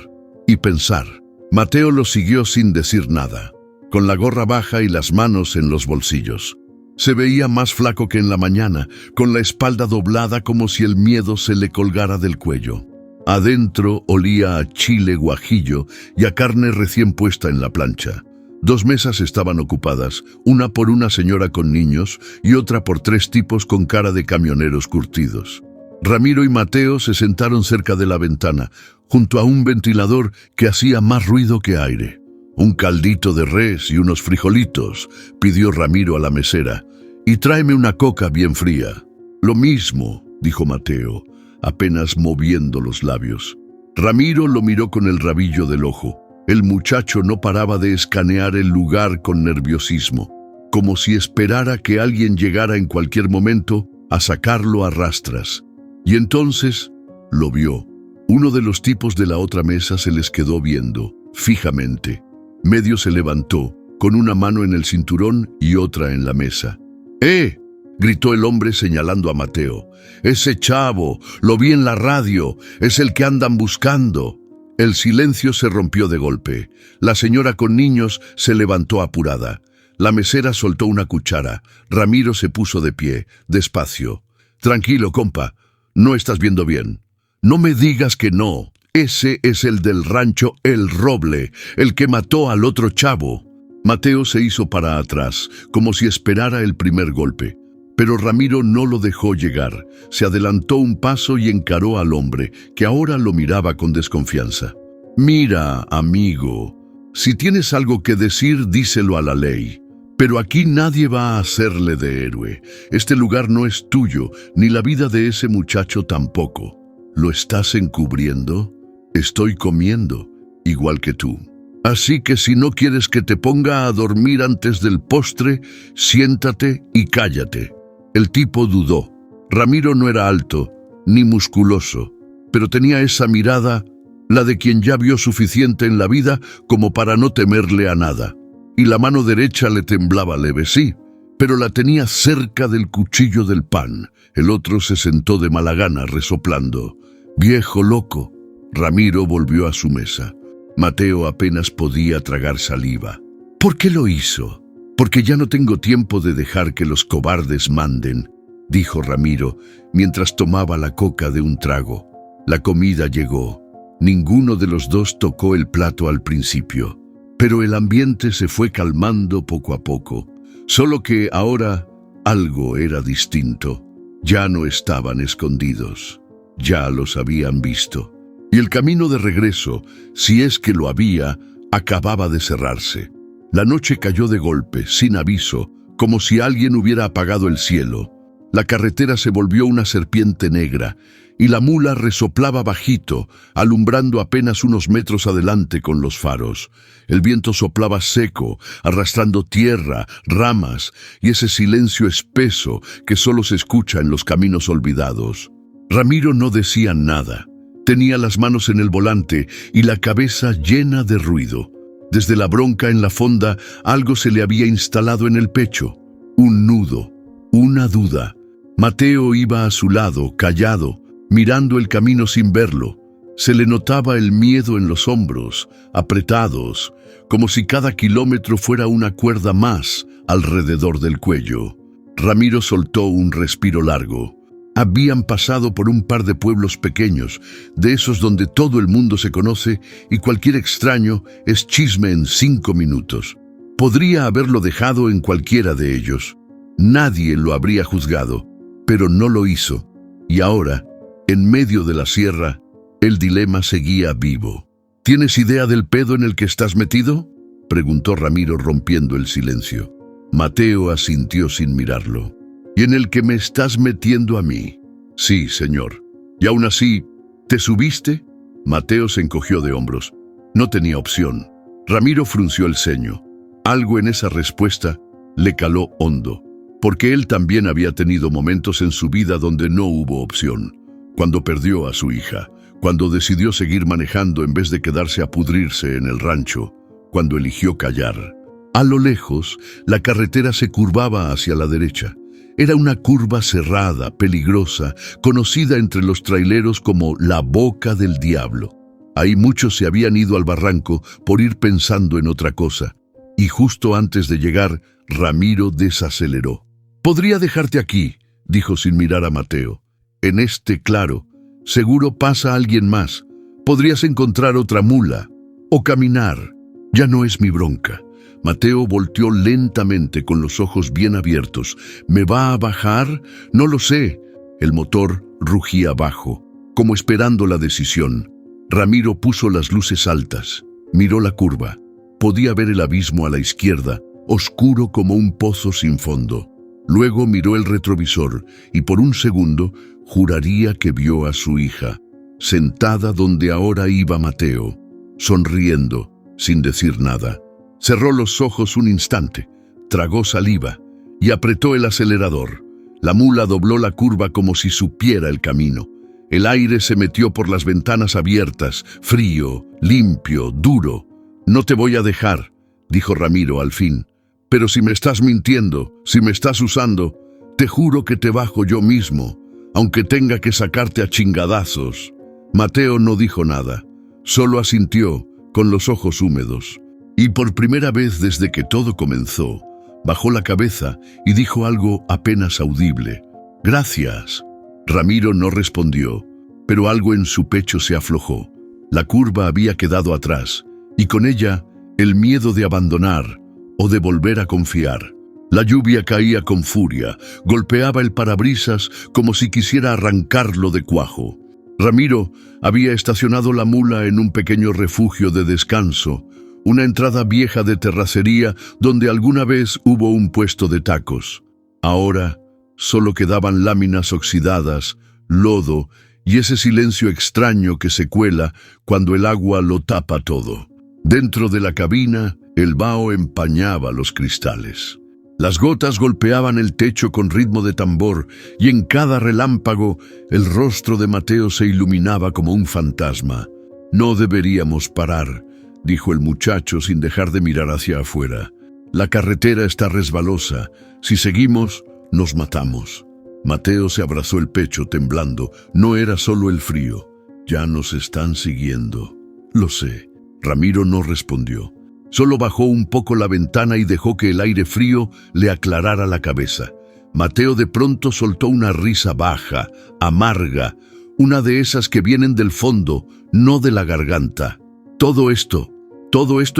y pensar. Mateo lo siguió sin decir nada, con la gorra baja y las manos en los bolsillos. Se veía más flaco que en la mañana, con la espalda doblada como si el miedo se le colgara del cuello. Adentro olía a chile guajillo y a carne recién puesta en la plancha. 2 mesas estaban ocupadas, una por una señora con niños y otra por 3 tipos con cara de camioneros curtidos. Ramiro y Mateo se sentaron cerca de la ventana, junto a un ventilador que hacía más ruido que aire. «Un caldito de res y unos frijolitos», pidió Ramiro a la mesera, «y tráeme una coca bien fría». «Lo mismo», dijo Mateo, apenas moviendo los labios. Ramiro lo miró con el rabillo del ojo. El muchacho no paraba de escanear el lugar con nerviosismo, como si esperara que alguien llegara en cualquier momento a sacarlo a rastras. Y entonces lo vio. Uno de los tipos de la otra mesa se les quedó viendo, fijamente. Medio se levantó, con una mano en el cinturón y otra en la mesa. ¡Eh!, gritó el hombre señalando a Mateo. «Ese chavo, lo vi en la radio, es el que andan buscando». El silencio se rompió de golpe. La señora con niños se levantó apurada. La mesera soltó una cuchara. Ramiro se puso de pie, despacio. «Tranquilo, compa, no estás viendo bien». «No me digas que no. Ese es el del rancho El Roble, el que mató al otro chavo». Mateo se hizo para atrás, como si esperara el primer golpe. Pero Ramiro no lo dejó llegar. Se adelantó un paso y encaró al hombre, que ahora lo miraba con desconfianza. «Mira, amigo, si tienes algo que decir, díselo a la ley. Pero aquí nadie va a hacerle de héroe. Este lugar no es tuyo, ni la vida de ese muchacho tampoco. ¿Lo estás encubriendo? Estoy comiendo, igual que tú. Así que si no quieres que te ponga a dormir antes del postre, siéntate y cállate». El tipo dudó. Ramiro no era alto, ni musculoso, pero tenía esa mirada, la de quien ya vio suficiente en la vida como para no temerle a nada. Y la mano derecha le temblaba leve, sí, pero la tenía cerca del cuchillo del pan. El otro se sentó de mala gana, resoplando. «Viejo loco». Ramiro volvió a su mesa. Mateo apenas podía tragar saliva. «¿Por qué lo hizo?» «Porque ya no tengo tiempo de dejar que los cobardes manden», dijo Ramiro, mientras tomaba la coca de un trago. La comida llegó. Ninguno de los dos tocó el plato al principio, pero el ambiente se fue calmando poco a poco. Solo que ahora algo era distinto. Ya no estaban escondidos. Ya los habían visto. Y el camino de regreso, si es que lo había, acababa de cerrarse. La noche cayó de golpe, sin aviso, como si alguien hubiera apagado el cielo. La carretera se volvió una serpiente negra, y la mula resoplaba bajito, alumbrando apenas unos metros adelante con los faros. El viento soplaba seco, arrastrando tierra, ramas, y ese silencio espeso que solo se escucha en los caminos olvidados. Ramiro no decía nada. Tenía las manos en el volante y la cabeza llena de ruido. Desde la bronca en la fonda, algo se le había instalado en el pecho. Un nudo, una duda. Mateo iba a su lado, callado, mirando el camino sin verlo. Se le notaba el miedo en los hombros, apretados, como si cada kilómetro fuera una cuerda más alrededor del cuello. Ramiro soltó un respiro largo. Habían pasado por un par de pueblos pequeños, de esos donde todo el mundo se conoce y cualquier extraño es chisme en 5 minutos. Podría haberlo dejado en cualquiera de ellos. Nadie lo habría juzgado, pero no lo hizo. Y ahora, en medio de la sierra, el dilema seguía vivo. ¿Tienes idea del pedo en el que estás metido?, preguntó Ramiro rompiendo el silencio. Mateo asintió sin mirarlo. ¿Y en el que me estás metiendo a mí? Sí, señor. ¿Y aún así, te subiste? Mateo se encogió de hombros. No tenía opción. Ramiro frunció el ceño. Algo en esa respuesta le caló hondo, porque él también había tenido momentos en su vida donde no hubo opción. Cuando perdió a su hija, cuando decidió seguir manejando en vez de quedarse a pudrirse en el rancho, cuando eligió callar. A lo lejos, la carretera se curvaba hacia la derecha. Era una curva cerrada, peligrosa, conocida entre los traileros como la Boca del Diablo. Ahí muchos se habían ido al barranco por ir pensando en otra cosa. Y justo antes de llegar, Ramiro desaceleró. «Podría dejarte aquí», dijo sin mirar a Mateo. «En este claro, seguro pasa alguien más. Podrías encontrar otra mula. O caminar. Ya no es mi bronca». Mateo volteó lentamente con los ojos bien abiertos. ¿Me va a bajar? No lo sé. El motor rugía bajo, como esperando la decisión. Ramiro puso las luces altas. Miró la curva. Podía ver el abismo a la izquierda, oscuro como un pozo sin fondo. Luego miró el retrovisor y por un segundo juraría que vio a su hija, sentada donde ahora iba Mateo, sonriendo, sin decir nada. Cerró los ojos un instante, tragó saliva y apretó el acelerador. La mula dobló la curva como si supiera el camino. El aire se metió por las ventanas abiertas, frío, limpio, duro. «No te voy a dejar», dijo Ramiro al fin. «Pero si me estás mintiendo, si me estás usando, te juro que te bajo yo mismo, aunque tenga que sacarte a chingadazos». Mateo no dijo nada, solo asintió, con los ojos húmedos. Y por primera vez desde que todo comenzó, bajó la cabeza y dijo algo apenas audible. «Gracias». Ramiro no respondió, pero algo en su pecho se aflojó. La curva había quedado atrás, y con ella el miedo de abandonar o de volver a confiar. La lluvia caía con furia, golpeaba el parabrisas como si quisiera arrancarlo de cuajo. Ramiro había estacionado la mula en un pequeño refugio de descanso, una entrada vieja de terracería donde alguna vez hubo un puesto de tacos. Ahora solo quedaban láminas oxidadas, lodo y ese silencio extraño que se cuela cuando el agua lo tapa todo. Dentro de la cabina, el vaho empañaba los cristales. Las gotas golpeaban el techo con ritmo de tambor y en cada relámpago el rostro de Mateo se iluminaba como un fantasma. «No deberíamos parar», dijo el muchacho sin dejar de mirar hacia afuera. «La carretera está resbalosa. Si seguimos, nos matamos». Mateo se abrazó el pecho temblando. No era solo el frío. «Ya nos están siguiendo». «Lo sé». Ramiro no respondió. Solo bajó un poco la ventana y dejó que el aire frío le aclarara la cabeza. Mateo de pronto soltó una risa baja, amarga, una de esas que vienen del fondo, no de la garganta. Todo esto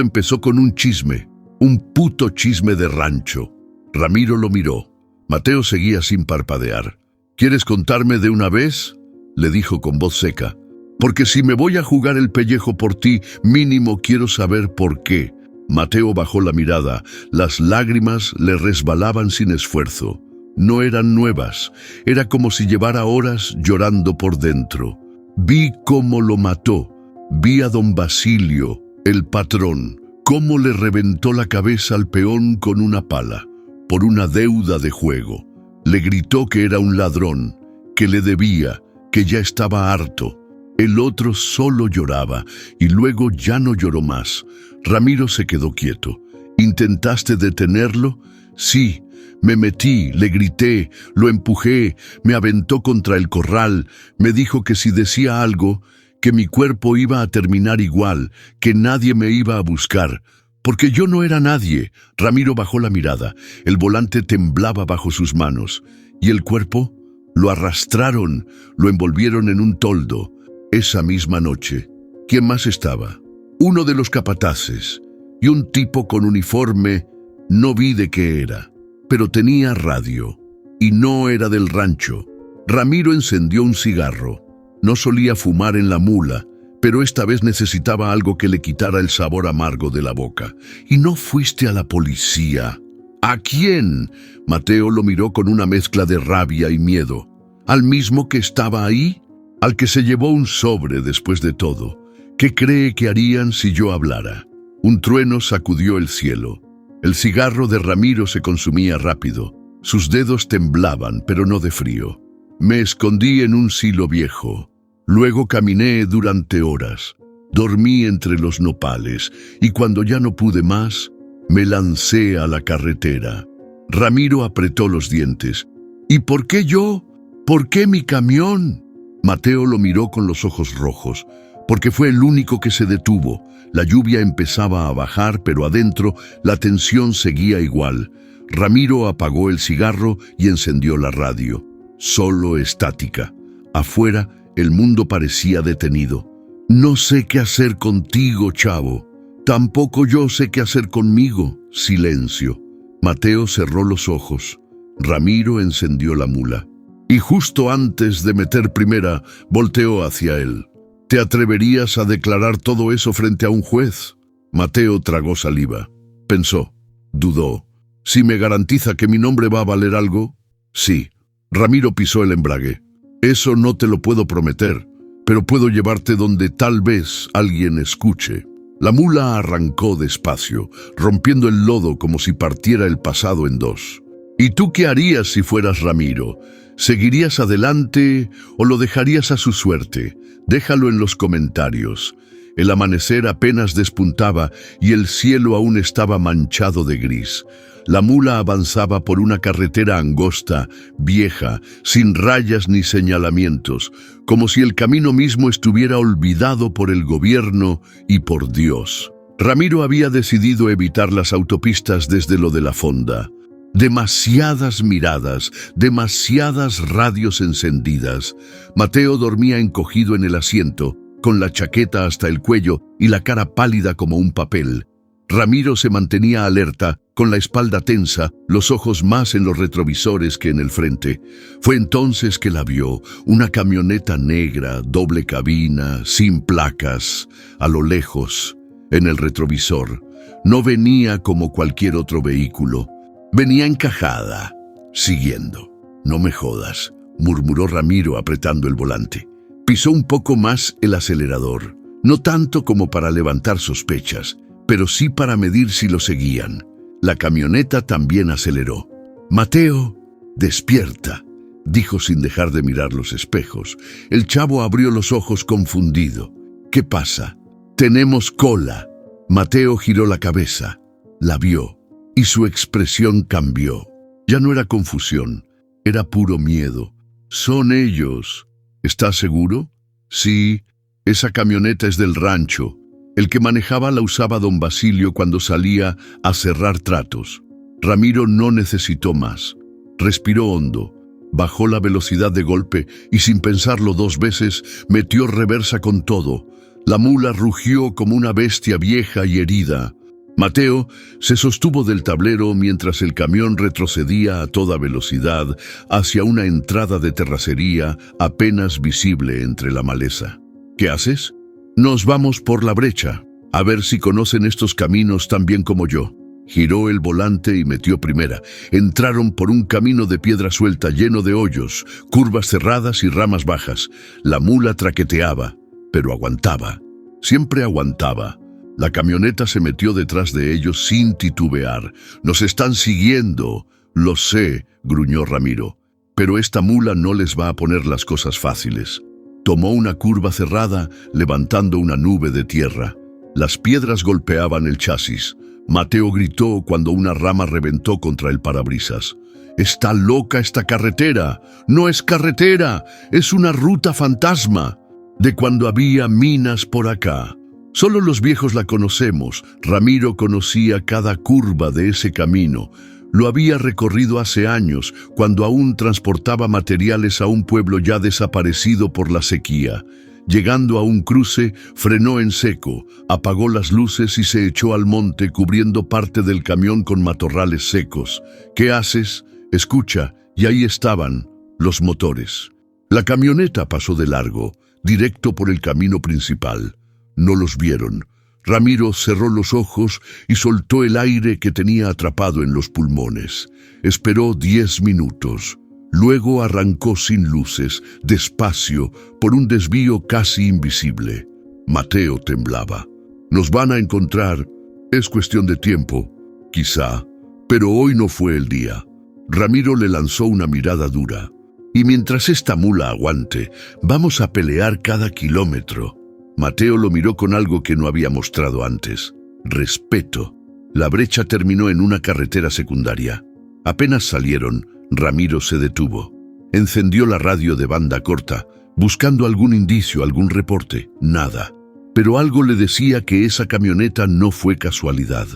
empezó con un chisme, un puto chisme de rancho». Ramiro lo miró. Mateo seguía sin parpadear. «¿Quieres contarme de una vez?», le dijo con voz seca. «Porque si me voy a jugar el pellejo por ti, mínimo quiero saber por qué». Mateo bajó la mirada. Las lágrimas le resbalaban sin esfuerzo. No eran nuevas. Era como si llevara horas llorando por dentro. «Vi cómo lo mató. Vi a don Basilio, el patrón, cómo le reventó la cabeza al peón con una pala, por una deuda de juego. Le gritó que era un ladrón, que le debía, que ya estaba harto. El otro solo lloraba y luego ya no lloró más. Ramiro se quedó quieto. ¿Intentaste detenerlo? Sí. Me metí, le grité, lo empujé, me aventó contra el corral, me dijo que si decía algo, que mi cuerpo iba a terminar igual, que nadie me iba a buscar, porque yo no era nadie. Ramiro bajó la mirada, el volante temblaba bajo sus manos. ¿Y el cuerpo? Lo arrastraron, lo envolvieron en un toldo. Esa misma noche, ¿quién más estaba? Uno de los capataces, y un tipo con uniforme, no vi de qué era. Pero tenía radio, y no era del rancho. Ramiro encendió un cigarro. No solía fumar en la mula, pero esta vez necesitaba algo que le quitara el sabor amargo de la boca. ¿Y no fuiste a la policía? ¿A quién? Mateo lo miró con una mezcla de rabia y miedo. ¿Al mismo que estaba ahí? ¿Al que se llevó un sobre después de todo? ¿Qué cree que harían si yo hablara? Un trueno sacudió el cielo. El cigarro de Ramiro se consumía rápido. Sus dedos temblaban, pero no de frío. Me escondí en un silo viejo. Luego caminé durante horas. Dormí entre los nopales y cuando ya no pude más, me lancé a la carretera. Ramiro apretó los dientes. ¿Y por qué yo? ¿Por qué mi camión? Mateo lo miró con los ojos rojos, porque fue el único que se detuvo. La lluvia empezaba a bajar, pero adentro la tensión seguía igual. Ramiro apagó el cigarro y encendió la radio. Solo estática. Afuera, el mundo parecía detenido. No sé qué hacer contigo, chavo. Tampoco yo sé qué hacer conmigo. Silencio. Mateo cerró los ojos. Ramiro encendió la mula. Y justo antes de meter primera, volteó hacia él. ¿Te atreverías a declarar todo eso frente a un juez? Mateo tragó saliva. Pensó. Dudó. ¿Si me garantiza que mi nombre va a valer algo? Sí. Ramiro pisó el embrague. Eso no te lo puedo prometer, pero puedo llevarte donde tal vez alguien escuche. La mula arrancó despacio, rompiendo el lodo como si partiera el pasado en dos. ¿Y tú qué harías si fueras Ramiro? ¿Seguirías adelante o lo dejarías a su suerte? Déjalo en los comentarios. El amanecer apenas despuntaba y el cielo aún estaba manchado de gris. La mula avanzaba por una carretera angosta, vieja, sin rayas ni señalamientos, como si el camino mismo estuviera olvidado por el gobierno y por Dios. Ramiro había decidido evitar las autopistas desde lo de la fonda. Demasiadas miradas, demasiadas radios encendidas. Mateo dormía encogido en el asiento, con la chaqueta hasta el cuello y la cara pálida como un papel. Ramiro se mantenía alerta, con la espalda tensa, los ojos más en los retrovisores que en el frente. Fue entonces que la vio, una camioneta negra, doble cabina, sin placas, a lo lejos, en el retrovisor. No venía como cualquier otro vehículo. Venía encajada, siguiendo. No me jodas, murmuró Ramiro apretando el volante. Pisó un poco más el acelerador, no tanto como para levantar sospechas, pero sí para medir si lo seguían. La camioneta también aceleró. «Mateo, despierta», dijo sin dejar de mirar los espejos. El chavo abrió los ojos confundido. «¿Qué pasa?» «Tenemos cola». Mateo giró la cabeza, la vio, y su expresión cambió. Ya no era confusión, era puro miedo. «Son ellos». «¿Estás seguro?» «Sí, esa camioneta es del rancho. El que manejaba la usaba don Basilio cuando salía a cerrar tratos». Ramiro no necesitó más. Respiró hondo, bajó la velocidad de golpe y sin pensarlo dos veces metió reversa con todo. La mula rugió como una bestia vieja y herida. Mateo se sostuvo del tablero mientras el camión retrocedía a toda velocidad hacia una entrada de terracería apenas visible entre la maleza. «¿Qué haces?» «Nos vamos por la brecha, a ver si conocen estos caminos tan bien como yo». Giró el volante y metió primera. Entraron por un camino de piedra suelta lleno de hoyos, curvas cerradas y ramas bajas. La mula traqueteaba, pero aguantaba. Siempre aguantaba. La camioneta se metió detrás de ellos sin titubear. «Nos están siguiendo». «Lo sé», gruñó Ramiro. Pero esta mula no les va a poner las cosas fáciles. Tomó una curva cerrada, levantando una nube de tierra. Las piedras golpeaban el chasis. Mateo gritó cuando una rama reventó contra el parabrisas. «¡Está loca esta carretera! ¡No es carretera! ¡Es una ruta fantasma! De cuando había minas por acá. Solo los viejos la conocemos. Ramiro conocía cada curva de ese camino. Lo había recorrido hace años, cuando aún transportaba materiales a un pueblo ya desaparecido por la sequía. Llegando a un cruce, frenó en seco, apagó las luces y se echó al monte cubriendo parte del camión con matorrales secos. «¿Qué haces? Escucha», y ahí estaban, los motores. La camioneta pasó de largo, directo por el camino principal. No los vieron. Ramiro cerró los ojos y soltó el aire que tenía atrapado en los pulmones. Esperó 10 minutos. Luego arrancó sin luces, despacio, por un desvío casi invisible. Mateo temblaba. «Nos van a encontrar. Es cuestión de tiempo, quizá, pero hoy no fue el día». Ramiro le lanzó una mirada dura. «Y mientras esta mula aguante, vamos a pelear cada kilómetro». Mateo lo miró con algo que no había mostrado antes: respeto. La brecha terminó en una carretera secundaria. Apenas salieron, Ramiro se detuvo. Encendió la radio de banda corta, buscando algún indicio, algún reporte. Nada. Pero algo le decía que esa camioneta no fue casualidad.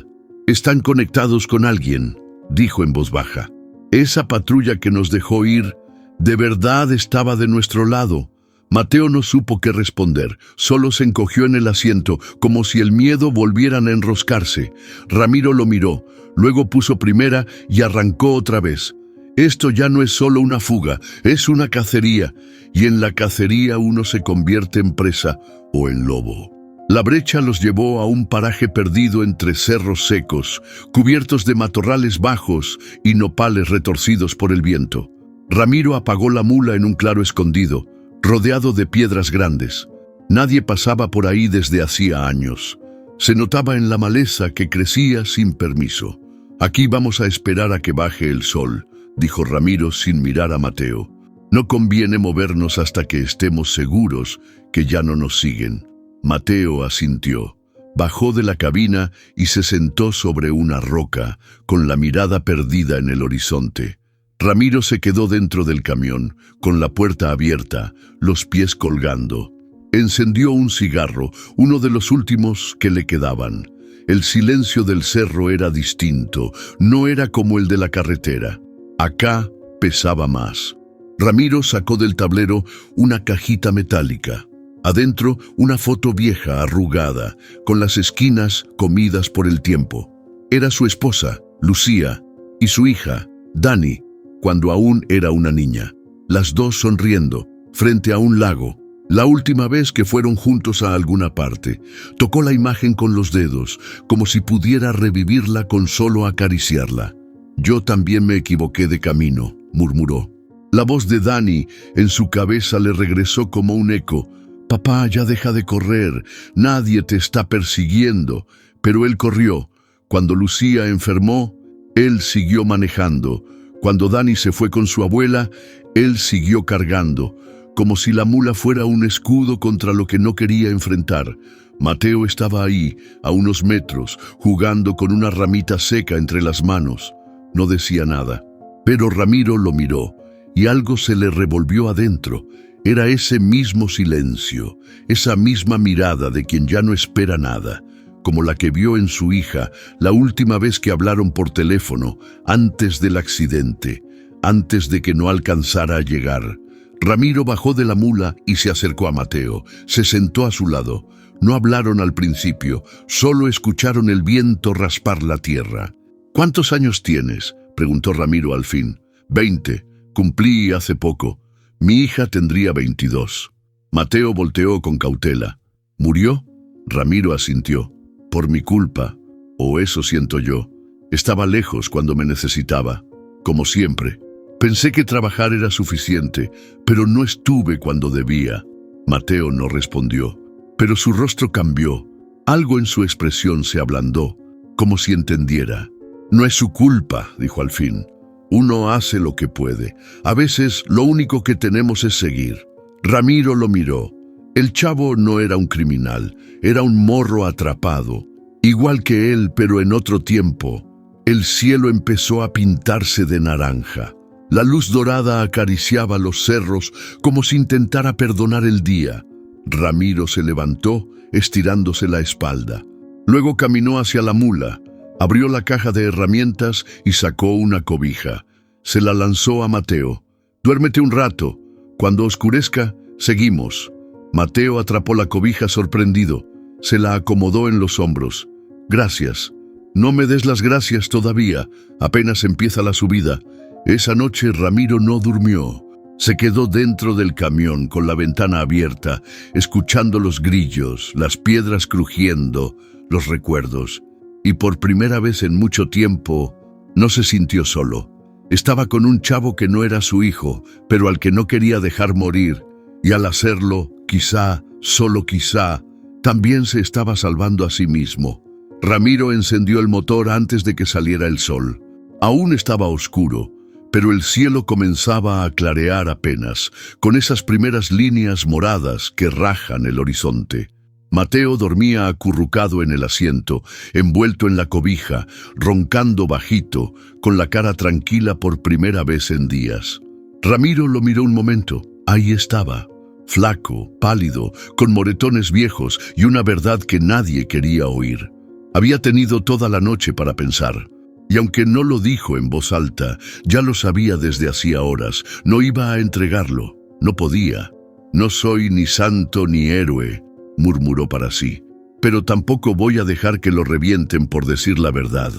«Están conectados con alguien», dijo en voz baja. «Esa patrulla que nos dejó ir, de verdad estaba de nuestro lado». Mateo no supo qué responder, solo se encogió en el asiento, como si el miedo volviera a enroscarse. Ramiro lo miró, luego puso primera y arrancó otra vez. Esto ya no es solo una fuga, es una cacería, y en la cacería uno se convierte en presa o en lobo. La brecha los llevó a un paraje perdido entre cerros secos, cubiertos de matorrales bajos y nopales retorcidos por el viento. Ramiro apagó la mula en un claro escondido, rodeado de piedras grandes. Nadie pasaba por ahí desde hacía años. Se notaba en la maleza que crecía sin permiso. «Aquí vamos a esperar a que baje el sol», dijo Ramiro sin mirar a Mateo. «No conviene movernos hasta que estemos seguros que ya no nos siguen». Mateo asintió. Bajó de la cabina y se sentó sobre una roca, con la mirada perdida en el horizonte. Ramiro se quedó dentro del camión, con la puerta abierta, los pies colgando. Encendió un cigarro, uno de los últimos que le quedaban. El silencio del cerro era distinto, no era como el de la carretera. Acá pesaba más. Ramiro sacó del tablero una cajita metálica. Adentro, una foto vieja, arrugada, con las esquinas comidas por el tiempo. Era su esposa, Lucía, y su hija, Dani, cuando aún era una niña. Las dos sonriendo, frente a un lago. La última vez que fueron juntos a alguna parte. Tocó la imagen con los dedos, como si pudiera revivirla con solo acariciarla. «Yo también me equivoqué de camino», murmuró. La voz de Dani en su cabeza le regresó como un eco. «Papá, ya deja de correr, nadie te está persiguiendo». Pero él corrió. Cuando Lucía enfermó, él siguió manejando. Cuando Dani se fue con su abuela, él siguió cargando, como si la mula fuera un escudo contra lo que no quería enfrentar. Mateo estaba ahí, a unos metros, jugando con una ramita seca entre las manos. No decía nada, pero Ramiro lo miró, y algo se le revolvió adentro. Era ese mismo silencio, esa misma mirada de quien ya no espera nada, como la que vio en su hija la última vez que hablaron por teléfono, antes del accidente, antes de que no alcanzara a llegar. Ramiro bajó de la mula y se acercó a Mateo. Se sentó a su lado. No hablaron al principio, solo escucharon el viento raspar la tierra. «¿Cuántos años tienes?», preguntó Ramiro al fin. «20. Cumplí hace poco. Mi hija tendría 22». Mateo volteó con cautela. «¿Murió?». Ramiro asintió. «Por mi culpa, o eso siento yo. Estaba lejos cuando me necesitaba, como siempre. Pensé que trabajar era suficiente, pero no estuve cuando debía». Mateo no respondió, pero su rostro cambió. Algo en su expresión se ablandó, como si entendiera. «No es su culpa», dijo al fin. Uno hace lo que puede. A veces lo único que tenemos es seguir. Ramiro lo miró. El chavo no era un criminal, era un morro atrapado. Igual que él, pero en otro tiempo. El cielo empezó a pintarse de naranja. La luz dorada acariciaba los cerros como si intentara perdonar el día. Ramiro se levantó, estirándose la espalda. Luego caminó hacia la mula, abrió la caja de herramientas y sacó una cobija. Se la lanzó a Mateo. «Duérmete un rato. Cuando oscurezca, seguimos». Mateo atrapó la cobija sorprendido. Se la acomodó en los hombros. «Gracias». «No me des las gracias todavía. Apenas empieza la subida». Esa noche Ramiro no durmió. Se quedó dentro del camión con la ventana abierta, escuchando los grillos, las piedras crujiendo, los recuerdos. Y por primera vez en mucho tiempo, no se sintió solo. Estaba con un chavo que no era su hijo, pero al que no quería dejar morir. Y al hacerlo, quizá, solo quizá, también se estaba salvando a sí mismo. Ramiro encendió el motor antes de que saliera el sol. Aún estaba oscuro, pero el cielo comenzaba a clarear apenas, con esas primeras líneas moradas que rajan el horizonte. Mateo dormía acurrucado en el asiento, envuelto en la cobija, roncando bajito, con la cara tranquila por primera vez en días. Ramiro lo miró un momento. Ahí estaba, flaco, pálido, con moretones viejos y una verdad que nadie quería oír. Había tenido toda la noche para pensar. Y aunque no lo dijo en voz alta, ya lo sabía desde hacía horas. No iba a entregarlo. No podía. «No soy ni santo ni héroe», murmuró para sí. «Pero tampoco voy a dejar que lo revienten por decir la verdad».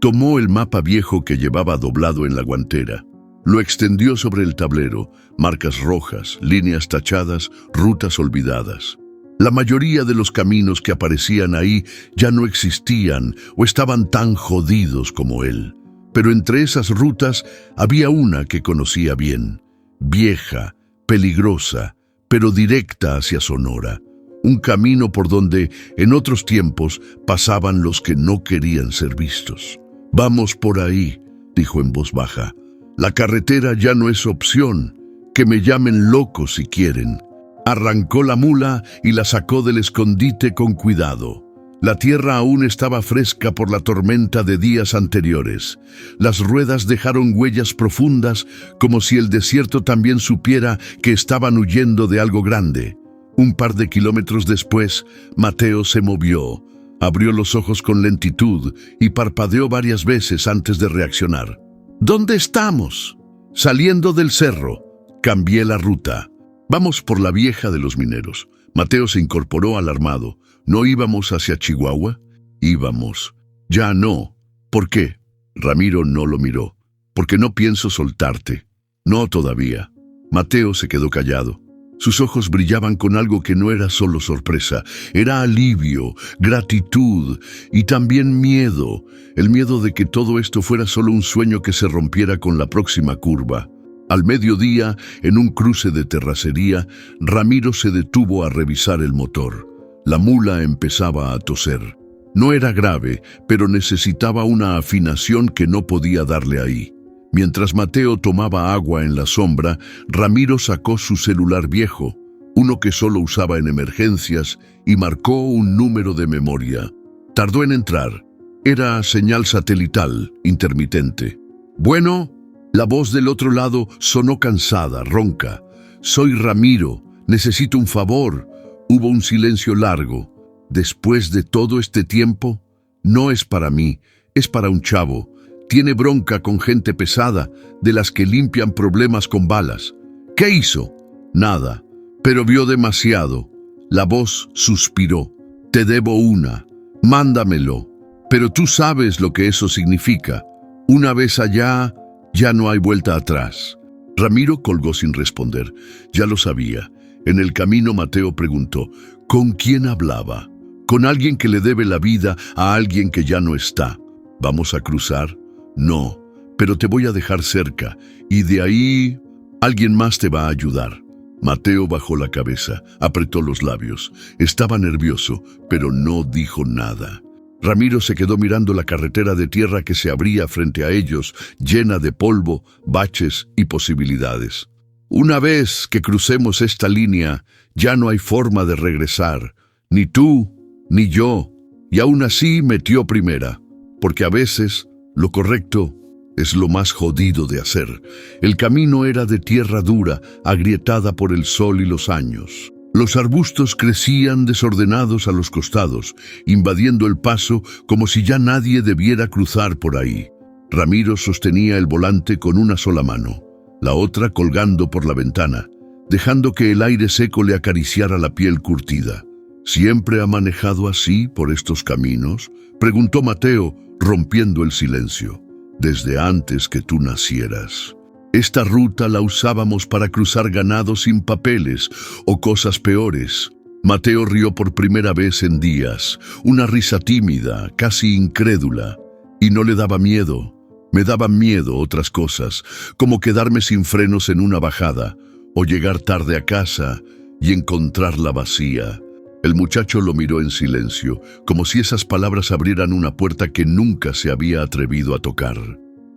Tomó el mapa viejo que llevaba doblado en la guantera. Lo extendió sobre el tablero. Marcas rojas, líneas tachadas, rutas olvidadas. La mayoría de los caminos que aparecían ahí ya no existían o estaban tan jodidos como él. Pero entre esas rutas había una que conocía bien. Vieja, peligrosa, pero directa hacia Sonora. Un camino por donde, en otros tiempos, pasaban los que no querían ser vistos. «Vamos por ahí», dijo en voz baja. «La carretera ya no es opción. Que me llamen loco si quieren». Arrancó la mula y la sacó del escondite con cuidado. La tierra aún estaba fresca por la tormenta de días anteriores. Las ruedas dejaron huellas profundas, como si el desierto también supiera que estaban huyendo de algo grande. Un par de kilómetros después, Mateo se movió, abrió los ojos con lentitud y parpadeó varias veces antes de reaccionar. «¿Dónde estamos?» «Saliendo del cerro». Cambié la ruta. «Vamos por la vieja de los mineros». Mateo se incorporó alarmado. «¿No íbamos hacia Chihuahua?» «Íbamos». «Ya no». «¿Por qué?» Ramiro no lo miró. «Porque no pienso soltarte». «No todavía». Mateo se quedó callado. Sus ojos brillaban con algo que no era solo sorpresa. Era alivio, gratitud y también miedo. El miedo de que todo esto fuera solo un sueño que se rompiera con la próxima curva. Al mediodía, en un cruce de terracería, Ramiro se detuvo a revisar el motor. La mula empezaba a toser. No era grave, pero necesitaba una afinación que no podía darle ahí. Mientras Mateo tomaba agua en la sombra, Ramiro sacó su celular viejo, uno que solo usaba en emergencias, y marcó un número de memoria. Tardó en entrar. Era señal satelital, intermitente. «Bueno». La voz del otro lado sonó cansada, ronca. «Soy Ramiro. Necesito un favor». Hubo un silencio largo. «¿Después de todo este tiempo?» «No es para mí, es para un chavo. Tiene bronca con gente pesada, de las que limpian problemas con balas». «¿Qué hizo?» «Nada, pero vio demasiado». La voz suspiró. «Te debo una. Mándamelo. Pero tú sabes lo que eso significa. Una vez allá, ya no hay vuelta atrás». Ramiro colgó sin responder. Ya lo sabía. En el camino Mateo preguntó, ¿con quién hablaba? «Con alguien que le debe la vida a alguien que ya no está». «¿Vamos a cruzar?» «No, pero te voy a dejar cerca, y de ahí alguien más te va a ayudar». Mateo bajó la cabeza, apretó los labios. Estaba nervioso, pero no dijo nada. Ramiro se quedó mirando la carretera de tierra que se abría frente a ellos, llena de polvo, baches y posibilidades. Una vez que crucemos esta línea, ya no hay forma de regresar, ni tú, ni yo, y aún así metió primera, porque a veces lo correcto es lo más jodido de hacer. El camino era de tierra dura, agrietada por el sol y los años. Los arbustos crecían desordenados a los costados, invadiendo el paso como si ya nadie debiera cruzar por ahí. Ramiro sostenía el volante con una sola mano, la otra colgando por la ventana, dejando que el aire seco le acariciara la piel curtida. ¿Siempre ha manejado así por estos caminos?, preguntó Mateo, rompiendo el silencio. Desde antes que tú nacieras. Esta ruta la usábamos para cruzar ganado sin papeles o cosas peores. Mateo rió por primera vez en días, una risa tímida, casi incrédula. Y no le daba miedo. Me daban miedo otras cosas, como quedarme sin frenos en una bajada, o llegar tarde a casa y encontrarla vacía. El muchacho lo miró en silencio, como si esas palabras abrieran una puerta que nunca se había atrevido a tocar.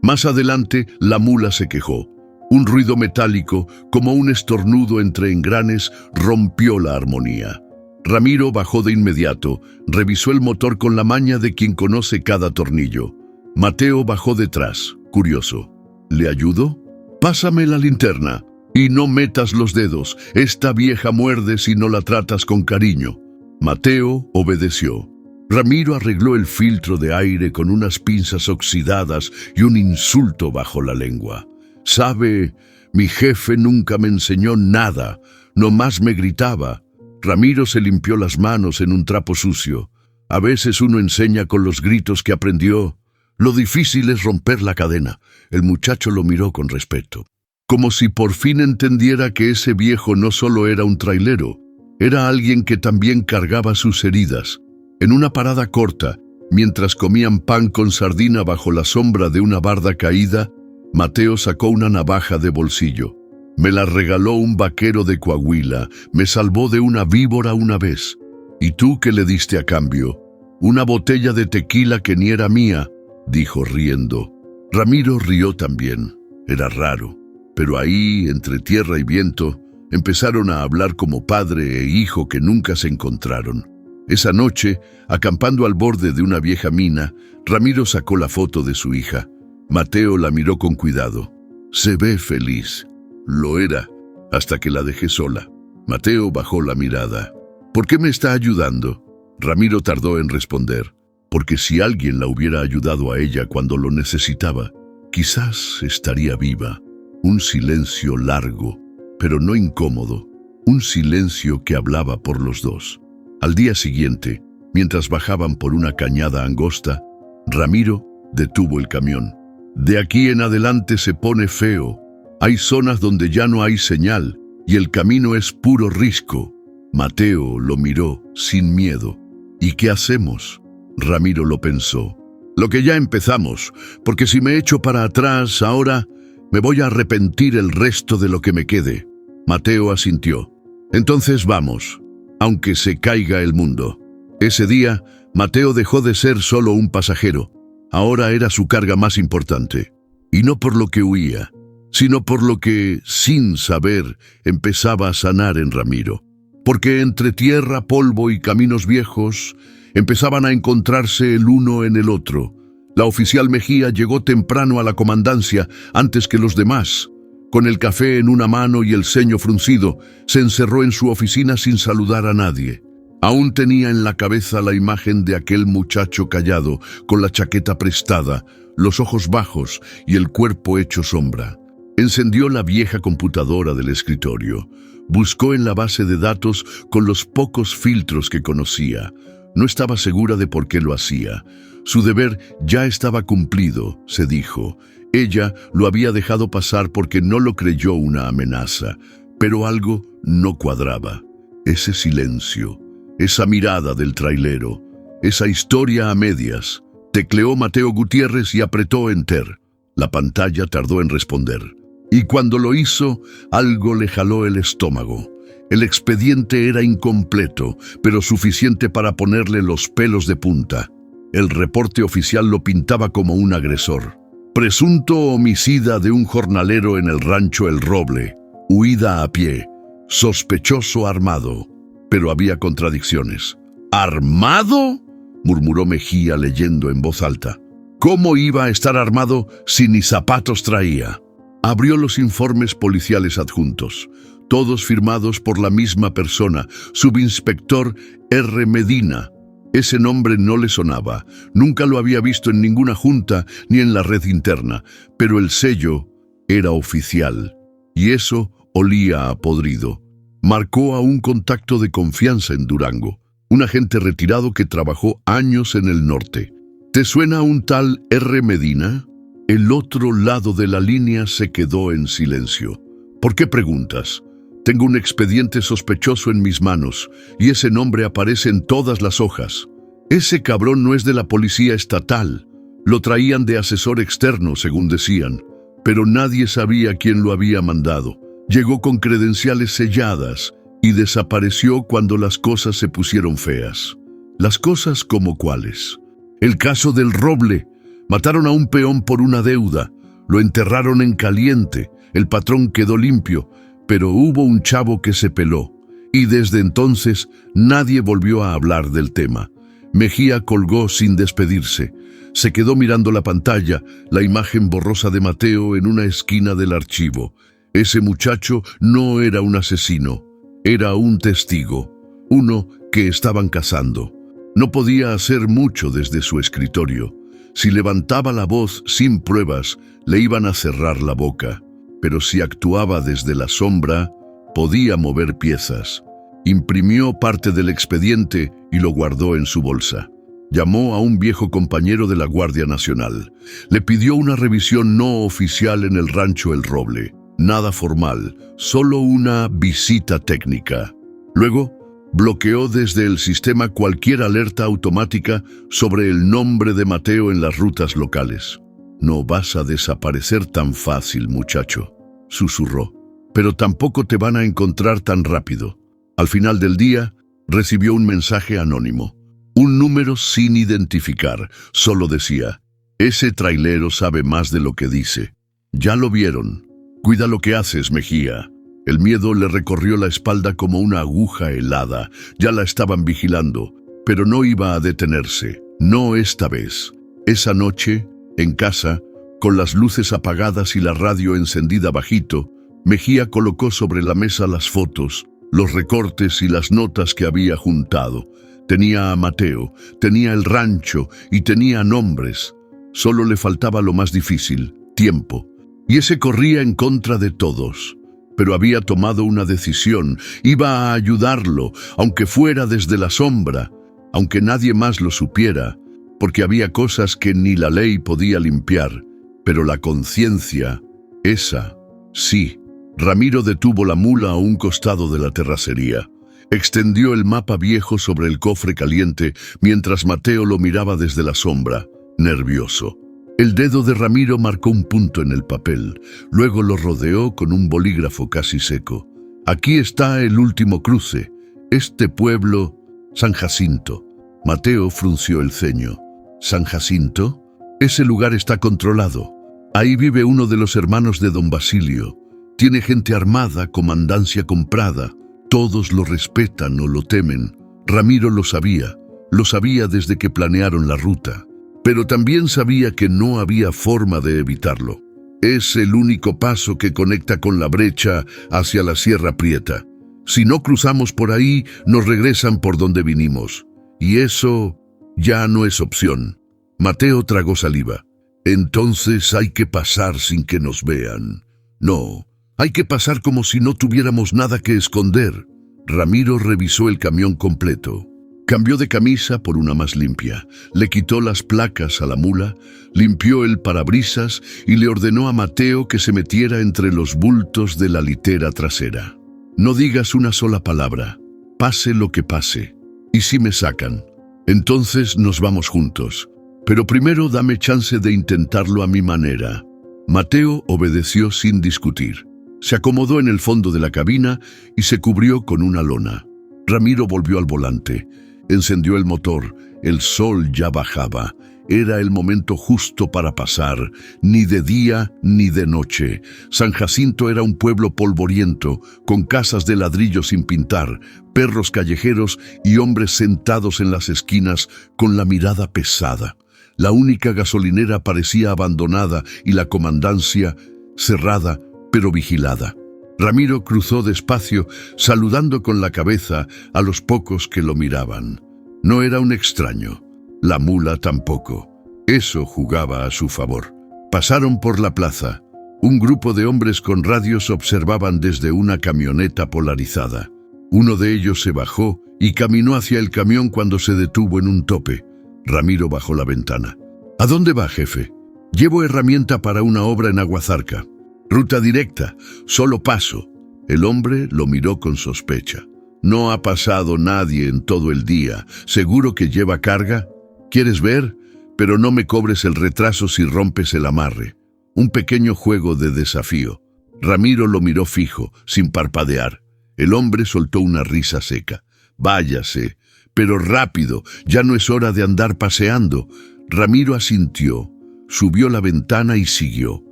Más adelante, la mula se quejó. Un ruido metálico, como un estornudo entre engranes, rompió la armonía. Ramiro bajó de inmediato, revisó el motor con la maña de quien conoce cada tornillo. Mateo bajó detrás, curioso. ¿Le ayudo? Pásame la linterna. Y no metas los dedos, esta vieja muerde si no la tratas con cariño. Mateo obedeció. Ramiro arregló el filtro de aire con unas pinzas oxidadas y un insulto bajo la lengua. «Sabe, mi jefe nunca me enseñó nada, nomás me gritaba». Ramiro se limpió las manos en un trapo sucio. A veces uno enseña con los gritos que aprendió. Lo difícil es romper la cadena. El muchacho lo miró con respeto, como si por fin entendiera que ese viejo no solo era un trailero, era alguien que también cargaba sus heridas. En una parada corta, mientras comían pan con sardina bajo la sombra de una barda caída, Mateo sacó una navaja de bolsillo. «Me la regaló un vaquero de Coahuila, me salvó de una víbora una vez. ¿Y tú qué le diste a cambio?» «Una botella de tequila que ni era mía», dijo riendo. Ramiro rió también. Era raro. Pero ahí, entre tierra y viento, empezaron a hablar como padre e hijo que nunca se encontraron. Esa noche, acampando al borde de una vieja mina, Ramiro sacó la foto de su hija. Mateo la miró con cuidado. «Se ve feliz». Lo era, hasta que la dejé sola. Mateo bajó la mirada. «¿Por qué me está ayudando?» Ramiro tardó en responder. «Porque si alguien la hubiera ayudado a ella cuando lo necesitaba, quizás estaría viva». Un silencio largo, pero no incómodo. Un silencio que hablaba por los dos. Al día siguiente, mientras bajaban por una cañada angosta, Ramiro detuvo el camión. «De aquí en adelante se pone feo. Hay zonas donde ya no hay señal y el camino es puro risco». Mateo lo miró sin miedo. «¿Y qué hacemos?» Ramiro lo pensó. «Lo que ya empezamos, porque si me echo para atrás ahora, me voy a arrepentir el resto de lo que me quede». Mateo asintió. «Entonces vamos, aunque se caiga el mundo». Ese día, Mateo dejó de ser solo un pasajero. Ahora era su carga más importante. Y no por lo que huía, sino por lo que, sin saber, empezaba a sanar en Ramiro. Porque entre tierra, polvo y caminos viejos, empezaban a encontrarse el uno en el otro. La oficial Mejía llegó temprano a la comandancia, antes que los demás. Con el café en una mano y el ceño fruncido, se encerró en su oficina sin saludar a nadie. Aún tenía en la cabeza la imagen de aquel muchacho callado, con la chaqueta prestada, los ojos bajos y el cuerpo hecho sombra. Encendió la vieja computadora del escritorio. Buscó en la base de datos con los pocos filtros que conocía. No estaba segura de por qué lo hacía. Su deber ya estaba cumplido, se dijo. Ella lo había dejado pasar porque no lo creyó una amenaza. Pero algo no cuadraba. Ese silencio, esa mirada del trailero, esa historia a medias. Tecleó Mateo Gutiérrez y apretó Enter. La pantalla tardó en responder. Y cuando lo hizo, algo le jaló el estómago. El expediente era incompleto, pero suficiente para ponerle los pelos de punta. El reporte oficial lo pintaba como un agresor. Presunto homicida de un jornalero en el rancho El Roble. Huida a pie. Sospechoso armado. Pero había contradicciones. ¿Armado?, murmuró Mejía leyendo en voz alta. ¿Cómo iba a estar armado si ni zapatos traía? Abrió los informes policiales adjuntos, todos firmados por la misma persona, subinspector R. Medina. Ese nombre no le sonaba, nunca lo había visto en ninguna junta ni en la red interna, pero el sello era oficial, y eso olía a podrido. Marcó a un contacto de confianza en Durango, un agente retirado que trabajó años en el norte. ¿Te suena un tal R. Medina? El otro lado de la línea se quedó en silencio. ¿Por qué preguntas? Tengo un expediente sospechoso en mis manos, y ese nombre aparece en todas las hojas. Ese cabrón no es de la policía estatal. Lo traían de asesor externo, según decían, pero nadie sabía quién lo había mandado. Llegó con credenciales selladas y desapareció cuando las cosas se pusieron feas. Las cosas como cuáles. El caso del Roble. Mataron a un peón por una deuda. Lo enterraron en caliente. El patrón quedó limpio, pero hubo un chavo que se peló. Y desde entonces nadie volvió a hablar del tema. Mejía colgó sin despedirse. Se quedó mirando la pantalla, la imagen borrosa de Mateo en una esquina del archivo. Ese muchacho no era un asesino, era un testigo, uno que estaban cazando. No podía hacer mucho desde su escritorio. Si levantaba la voz sin pruebas, le iban a cerrar la boca. Pero si actuaba desde la sombra, podía mover piezas. Imprimió parte del expediente y lo guardó en su bolsa. Llamó a un viejo compañero de la Guardia Nacional. Le pidió una revisión no oficial en el rancho El Roble. Nada formal, solo una visita técnica. Luego, bloqueó desde el sistema cualquier alerta automática sobre el nombre de Mateo en las rutas locales. «No vas a desaparecer tan fácil, muchacho», susurró. «Pero tampoco te van a encontrar tan rápido». Al final del día, recibió un mensaje anónimo. Un número sin identificar. Solo decía: «Ese trailero sabe más de lo que dice. Ya lo vieron. Cuida lo que haces, Mejía». El miedo le recorrió la espalda como una aguja helada. Ya la estaban vigilando, pero no iba a detenerse. No esta vez. Esa noche, en casa, con las luces apagadas y la radio encendida bajito, Mejía colocó sobre la mesa las fotos, los recortes y las notas que había juntado. Tenía a Mateo, tenía el rancho y tenía nombres. Solo le faltaba lo más difícil: tiempo. Y ese corría en contra de todos. Pero había tomado una decisión. Iba a ayudarlo, aunque fuera desde la sombra, aunque nadie más lo supiera, porque había cosas que ni la ley podía limpiar. Pero la conciencia, esa, sí. Ramiro detuvo la mula a un costado de la terracería. Extendió el mapa viejo sobre el cofre caliente mientras Mateo lo miraba desde la sombra, nervioso. El dedo de Ramiro marcó un punto en el papel, luego lo rodeó con un bolígrafo casi seco. «Aquí está el último cruce, este pueblo, San Jacinto». Mateo frunció el ceño. «¿San Jacinto? Ese lugar está controlado. Ahí vive uno de los hermanos de don Basilio. Tiene gente armada, comandancia comprada. Todos lo respetan o lo temen». Ramiro lo sabía desde que planearon la ruta. Pero también sabía que no había forma de evitarlo. Es el único paso que conecta con la brecha hacia la Sierra Prieta. Si no cruzamos por ahí, nos regresan por donde vinimos. Y eso ya no es opción. Mateo tragó saliva. «Entonces hay que pasar sin que nos vean». «No, hay que pasar como si no tuviéramos nada que esconder». Ramiro revisó el camión completo. Cambió de camisa por una más limpia, le quitó las placas a la mula, limpió el parabrisas y le ordenó a Mateo que se metiera entre los bultos de la litera trasera. «No digas una sola palabra, pase lo que pase. ¿Y si me sacan? Entonces nos vamos juntos. Pero primero dame chance de intentarlo a mi manera». Mateo obedeció sin discutir. Se acomodó en el fondo de la cabina y se cubrió con una lona. Ramiro volvió al volante. Encendió el motor. El sol ya bajaba. Era el momento justo para pasar, ni de día ni de noche. San Jacinto era un pueblo polvoriento, con casas de ladrillo sin pintar, perros callejeros y hombres sentados en las esquinas con la mirada pesada. La única gasolinera parecía abandonada y la comandancia cerrada pero vigilada. Ramiro cruzó despacio, saludando con la cabeza a los pocos que lo miraban. No era un extraño. La mula tampoco. Eso jugaba a su favor. Pasaron por la plaza. Un grupo de hombres con radios observaban desde una camioneta polarizada. Uno de ellos se bajó y caminó hacia el camión cuando se detuvo en un tope. Ramiro bajó la ventana. ¿A dónde va, jefe? Llevo herramienta para una obra en Aguazarca. Ruta directa, solo paso. El hombre lo miró con sospecha. No ha pasado nadie en todo el día. ¿Seguro que lleva carga? ¿Quieres ver? Pero no me cobres el retraso si rompes el amarre. Un pequeño juego de desafío. Ramiro lo miró fijo, sin parpadear. El hombre soltó una risa seca. Váyase, pero rápido, ya no es hora de andar paseando. Ramiro asintió, subió la ventana y siguió.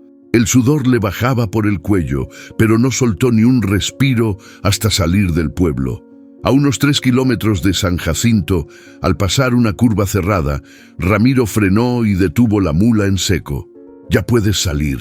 El sudor le bajaba por el cuello, pero no soltó ni un respiro hasta salir del pueblo. A unos 3 kilómetros de San Jacinto, al pasar una curva cerrada, Ramiro frenó y detuvo la mula en seco. «Ya puedes salir».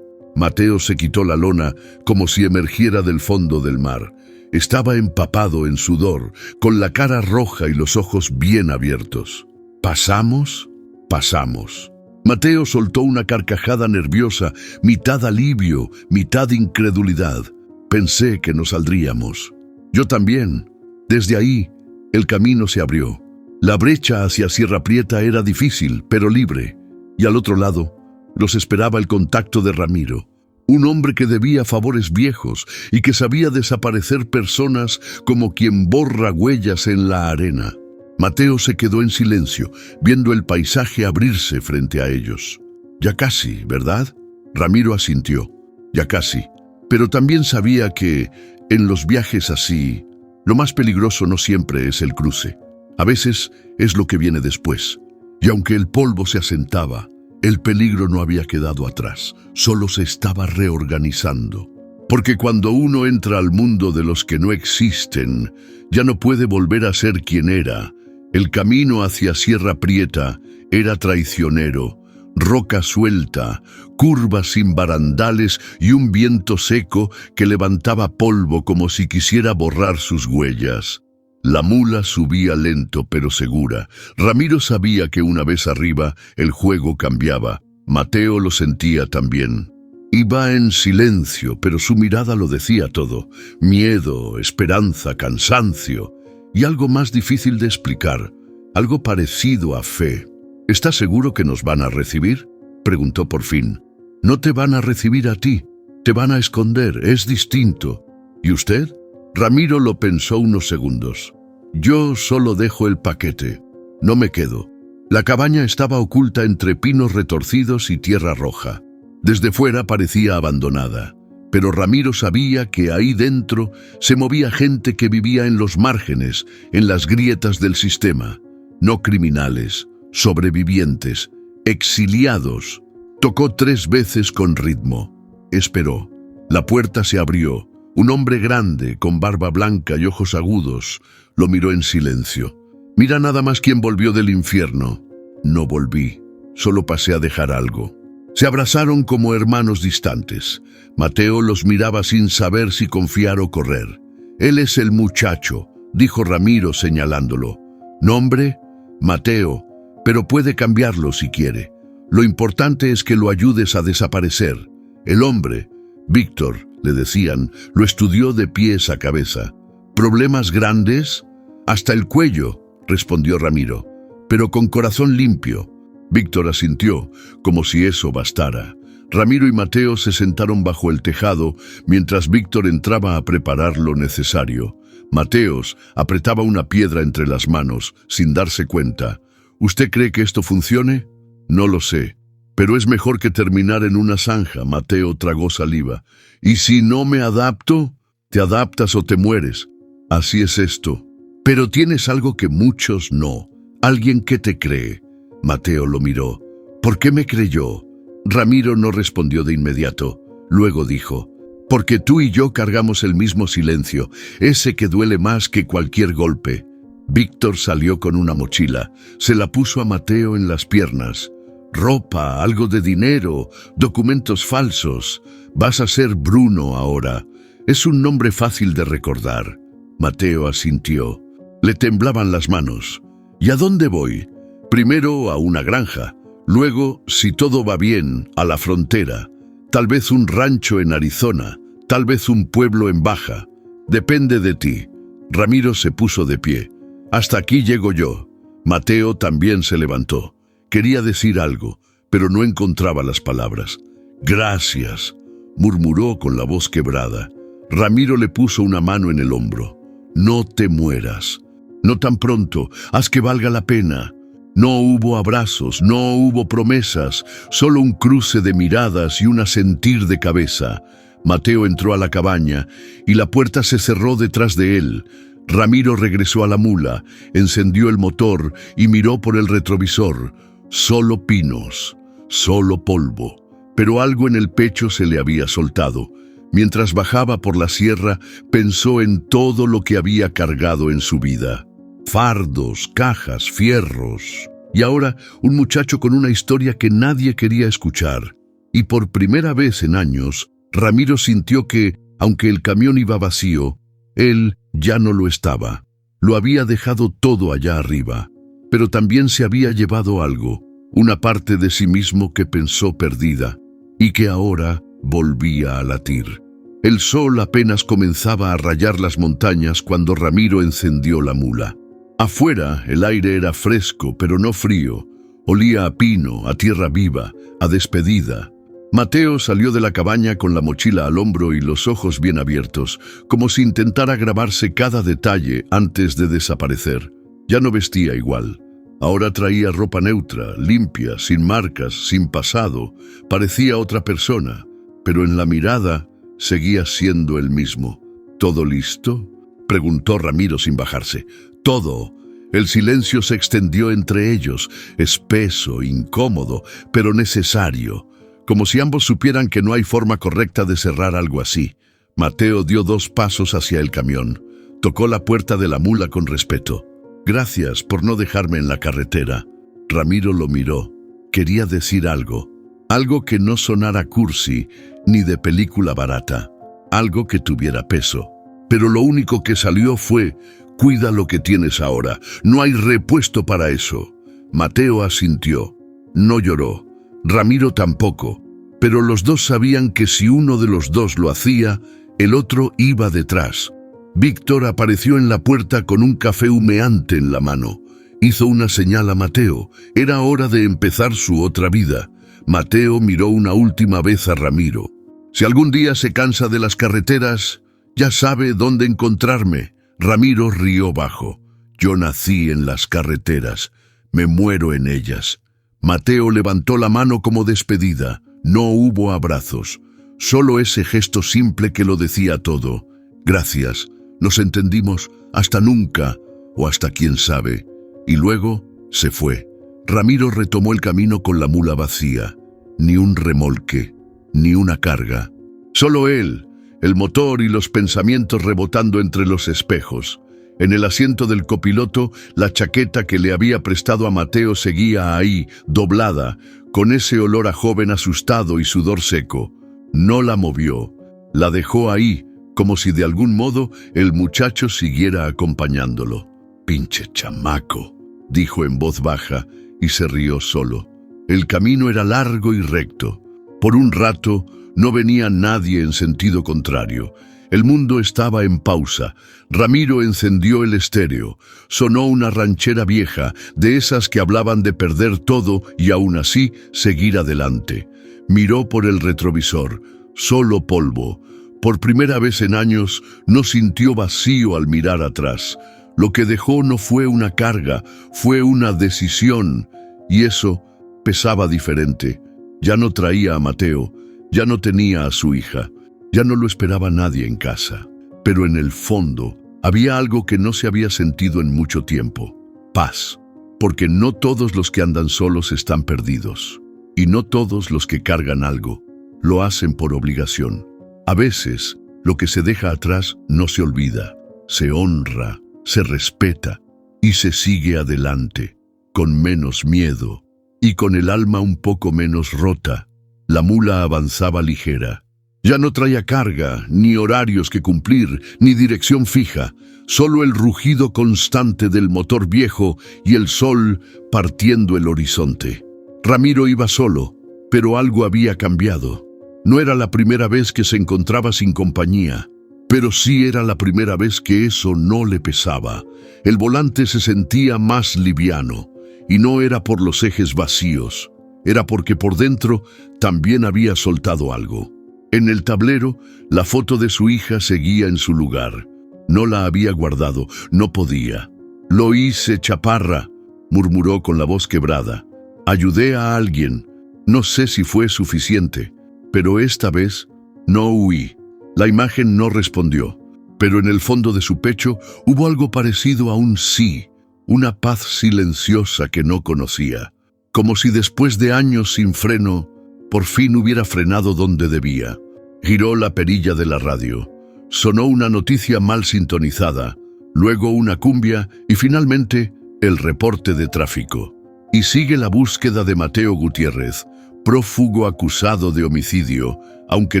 Mateo se quitó la lona como si emergiera del fondo del mar. Estaba empapado en sudor, con la cara roja y los ojos bien abiertos. «¿Pasamos?» «Pasamos». Mateo soltó una carcajada nerviosa, mitad alivio, mitad incredulidad. «Pensé que no saldríamos». «Yo también». Desde ahí, el camino se abrió. La brecha hacia Sierra Prieta era difícil, pero libre. Y al otro lado, los esperaba el contacto de Ramiro, un hombre que debía favores viejos y que sabía desaparecer personas como quien borra huellas en la arena. Mateo se quedó en silencio, viendo el paisaje abrirse frente a ellos. «Ya casi, ¿verdad?» Ramiro asintió. «Ya casi». Pero también sabía que, en los viajes así, lo más peligroso no siempre es el cruce. A veces es lo que viene después. Y aunque el polvo se asentaba, el peligro no había quedado atrás, solo se estaba reorganizando. Porque cuando uno entra al mundo de los que no existen, ya no puede volver a ser quien era. El camino hacia Sierra Prieta era traicionero, roca suelta, curvas sin barandales y un viento seco que levantaba polvo como si quisiera borrar sus huellas. La mula subía lento pero segura. Ramiro sabía que una vez arriba el juego cambiaba. Mateo lo sentía también. Iba en silencio, pero su mirada lo decía todo. Miedo, esperanza, cansancio y algo más difícil de explicar, algo parecido a fe. «¿Estás seguro que nos van a recibir?», preguntó por fin. «No te van a recibir a ti, te van a esconder, es distinto». «¿Y usted?». Ramiro lo pensó unos segundos. «Yo solo dejo el paquete, no me quedo». La cabaña estaba oculta entre pinos retorcidos y tierra roja. Desde fuera parecía abandonada, pero Ramiro sabía que ahí dentro se movía gente que vivía en los márgenes, en las grietas del sistema. No criminales, sobrevivientes, exiliados. Tocó 3 veces con ritmo. Esperó. La puerta se abrió. Un hombre grande, con barba blanca y ojos agudos, lo miró en silencio. «Mira nada más quién volvió del infierno». «No volví, solo pasé a dejar algo». Se abrazaron como hermanos distantes. Mateo los miraba sin saber si confiar o correr. «Él es el muchacho», dijo Ramiro señalándolo. «¿Nombre?» «Mateo, pero puede cambiarlo si quiere. Lo importante es que lo ayudes a desaparecer». El hombre, Víctor, le decían, lo estudió de pies a cabeza. «¿Problemas grandes?» «Hasta el cuello», respondió Ramiro, «pero con corazón limpio». Víctor asintió, como si eso bastara. Ramiro y Mateo se sentaron bajo el tejado mientras Víctor entraba a preparar lo necesario. Mateos apretaba una piedra entre las manos, sin darse cuenta. «¿Usted cree que esto funcione?» «No lo sé, pero es mejor que terminar en una zanja». Mateo tragó saliva. «¿Y si no me adapto?» «Te adaptas o te mueres. Así es esto». Pero tienes algo que muchos no, alguien que te cree. Mateo lo miró. ¿Por qué me creyó? Ramiro no respondió de inmediato. Luego dijo: porque tú y yo cargamos el mismo silencio, ese que duele más que cualquier golpe. Víctor salió con una mochila, se la puso a Mateo en las piernas. Ropa, algo de dinero, documentos falsos. Vas a ser Bruno ahora. Es un nombre fácil de recordar. Mateo asintió. Le temblaban las manos. ¿Y a dónde voy? Primero a una granja. Luego, si todo va bien, a la frontera. Tal vez un rancho en Arizona. Tal vez un pueblo en Baja. Depende de ti. Ramiro se puso de pie. Hasta aquí llego yo. Mateo también se levantó. Quería decir algo, pero no encontraba las palabras. Gracias, murmuró con la voz quebrada. Ramiro le puso una mano en el hombro. No te mueras. No tan pronto, haz que valga la pena. No hubo abrazos, no hubo promesas, solo un cruce de miradas y un asentir de cabeza. Mateo entró a la cabaña y la puerta se cerró detrás de él. Ramiro regresó a la mula, encendió el motor y miró por el retrovisor. Solo pinos, solo polvo. Pero algo en el pecho se le había soltado. Mientras bajaba por la sierra, pensó en todo lo que había cargado en su vida. Fardos, cajas, fierros. Y ahora un muchacho con una historia que nadie quería escuchar. Y por primera vez en años, Ramiro sintió que, aunque el camión iba vacío, él ya no lo estaba. Lo había dejado todo allá arriba. Pero también se había llevado algo, una parte de sí mismo que pensó perdida, y que ahora volvía a latir. El sol apenas comenzaba a rayar las montañas cuando Ramiro encendió la mula. Afuera el aire era fresco, pero no frío. Olía a pino, a tierra viva, a despedida. Mateo salió de la cabaña con la mochila al hombro y los ojos bien abiertos, como si intentara grabarse cada detalle antes de desaparecer. Ya no vestía igual. Ahora traía ropa neutra, limpia, sin marcas, sin pasado. Parecía otra persona, pero en la mirada seguía siendo el mismo. ¿Todo listo?, preguntó Ramiro sin bajarse. Todo. El silencio se extendió entre ellos, espeso, incómodo, pero necesario, como si ambos supieran que no hay forma correcta de cerrar algo así. Mateo dio 2 pasos hacia el camión. Tocó la puerta de la mula con respeto. Gracias por no dejarme en la carretera. Ramiro lo miró. Quería decir algo. Algo que no sonara cursi, ni de película barata. Algo que tuviera peso. Pero lo único que salió fue: cuida lo que tienes ahora. No hay repuesto para eso. Mateo asintió. No lloró. Ramiro tampoco. Pero los dos sabían que si uno de los dos lo hacía, el otro iba detrás. Víctor apareció en la puerta con un café humeante en la mano. Hizo una señal a Mateo. Era hora de empezar su otra vida. Mateo miró una última vez a Ramiro. Si algún día se cansa de las carreteras, ya sabe dónde encontrarme. Ramiro rió bajo. Yo nací en las carreteras. Me muero en ellas. Mateo levantó la mano como despedida. No hubo abrazos. Solo ese gesto simple que lo decía todo. Gracias. Nos entendimos. Hasta nunca. O hasta quién sabe. Y luego se fue. Ramiro retomó el camino con la mula vacía. Ni un remolque. Ni una carga. Solo él, el motor y los pensamientos rebotando entre los espejos. En el asiento del copiloto, la chaqueta que le había prestado a Mateo seguía ahí, doblada, con ese olor a joven asustado y sudor seco. No la movió. La dejó ahí, como si de algún modo el muchacho siguiera acompañándolo. «Pinche chamaco», dijo en voz baja y se rió solo. El camino era largo y recto. Por un rato no venía nadie en sentido contrario. El mundo estaba en pausa. Ramiro encendió el estéreo. Sonó una ranchera vieja, de esas que hablaban de perder todo y aún así seguir adelante. Miró por el retrovisor. Solo polvo. Por primera vez en años no sintió vacío al mirar atrás. Lo que dejó no fue una carga, fue una decisión. Y eso pesaba diferente. Ya no traía a Mateo, ya no tenía a su hija, ya no lo esperaba nadie en casa. Pero en el fondo, Había algo que no se había sentido en mucho tiempo: paz. Porque no todos los que andan solos están perdidos. Y no todos los que cargan algo lo hacen por obligación. A veces, lo que se deja atrás no se olvida, se honra, se respeta y se sigue adelante, con menos miedo y con el alma un poco menos rota. La mula avanzaba ligera. Ya no traía carga, ni horarios que cumplir, ni dirección fija, solo el rugido constante del motor viejo y el sol partiendo el horizonte. Ramiro iba solo, pero algo había cambiado. No era la primera vez que se encontraba sin compañía, pero sí era la primera vez que eso no le pesaba. El volante se sentía más liviano, y no era por los ejes vacíos, era porque por dentro también había soltado algo. En el tablero, la foto de su hija seguía en su lugar. No la había guardado, no podía. «Lo hice, chaparra», murmuró con la voz quebrada. «Ayudé a alguien. No sé si fue suficiente, pero esta vez no huí». La imagen no respondió, pero en el fondo de su pecho hubo algo parecido a un sí, una paz silenciosa que no conocía, como si después de años sin freno, por fin hubiera frenado donde debía. Giró la perilla de la radio. Sonó una noticia mal sintonizada, luego una cumbia y finalmente el reporte de tráfico. Y sigue la búsqueda de Mateo Gutiérrez, prófugo acusado de homicidio, aunque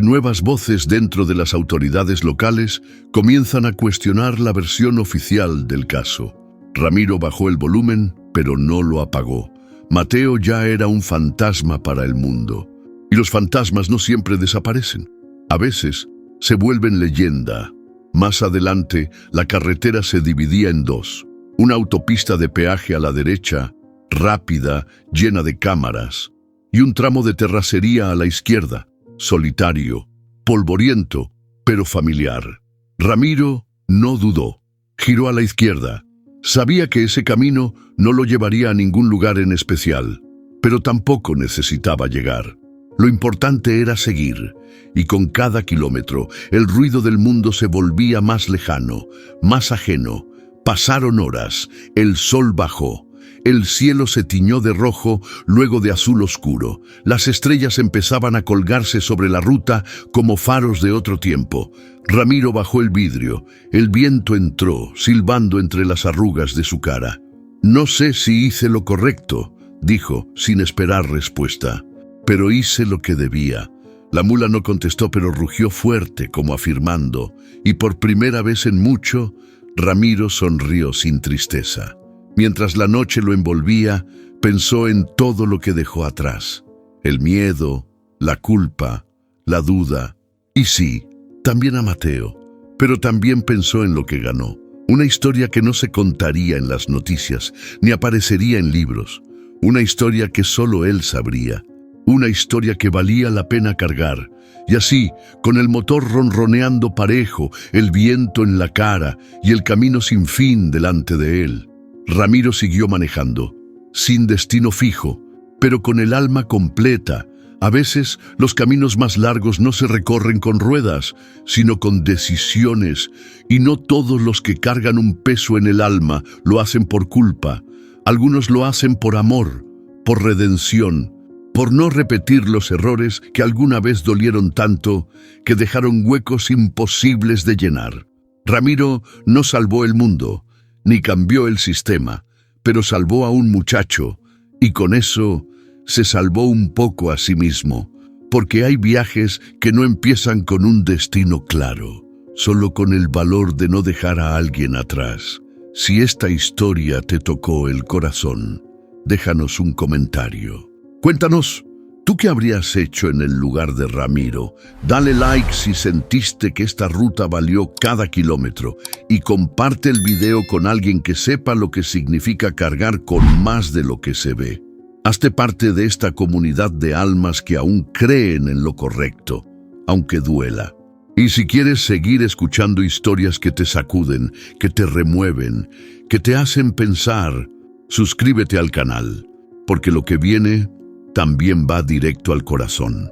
nuevas voces dentro de las autoridades locales comienzan a cuestionar la versión oficial del caso. Ramiro bajó el volumen, pero no lo apagó. Mateo ya era un fantasma para el mundo. Y los fantasmas no siempre desaparecen. A veces se vuelven leyenda. Más adelante, la carretera se dividía en dos. Una autopista de peaje a la derecha, rápida, llena de cámaras, y un tramo de terracería a la izquierda, solitario, polvoriento, pero familiar. Ramiro no dudó. Giró a la izquierda. Sabía que ese camino no lo llevaría a ningún lugar en especial, pero tampoco necesitaba llegar. Lo importante era seguir, y con cada kilómetro el ruido del mundo se volvía más lejano, más ajeno. Pasaron horas, el sol bajó. El cielo se tiñó de rojo, luego de azul oscuro. Las estrellas empezaban a colgarse sobre la ruta como faros de otro tiempo. Ramiro bajó el vidrio. El viento entró, silbando entre las arrugas de su cara. «No sé si hice lo correcto», dijo, sin esperar respuesta. «Pero hice lo que debía». La mula no contestó, pero rugió fuerte, como afirmando, y por primera vez en mucho, Ramiro sonrió sin tristeza. Mientras la noche lo envolvía, pensó en todo lo que dejó atrás. El miedo, la culpa, la duda, y sí, también a Mateo. Pero también pensó en lo que ganó. Una historia que no se contaría en las noticias, ni aparecería en libros. Una historia que solo él sabría. Una historia que valía la pena cargar. Y así, con el motor ronroneando parejo, el viento en la cara y el camino sin fin delante de él, Ramiro siguió manejando, sin destino fijo, pero con el alma completa. A veces, los caminos más largos no se recorren con ruedas, sino con decisiones, y no todos los que cargan un peso en el alma lo hacen por culpa. Algunos lo hacen por amor, por redención, por no repetir los errores que alguna vez dolieron tanto que dejaron huecos imposibles de llenar. Ramiro no salvó el mundo, ni cambió el sistema, pero salvó a un muchacho, y con eso se salvó un poco a sí mismo, porque hay viajes que no empiezan con un destino claro, solo con el valor de no dejar a alguien atrás. Si esta historia te tocó el corazón, déjanos un comentario. Cuéntanos, ¿tú qué habrías hecho en el lugar de Ramiro? Dale like si sentiste que esta ruta valió cada kilómetro y comparte el video con alguien que sepa lo que significa cargar con más de lo que se ve. Hazte parte de esta comunidad de almas que aún creen en lo correcto, aunque duela. Y si quieres seguir escuchando historias que te sacuden, que te remueven, que te hacen pensar, suscríbete al canal, porque lo que viene también va directo al corazón.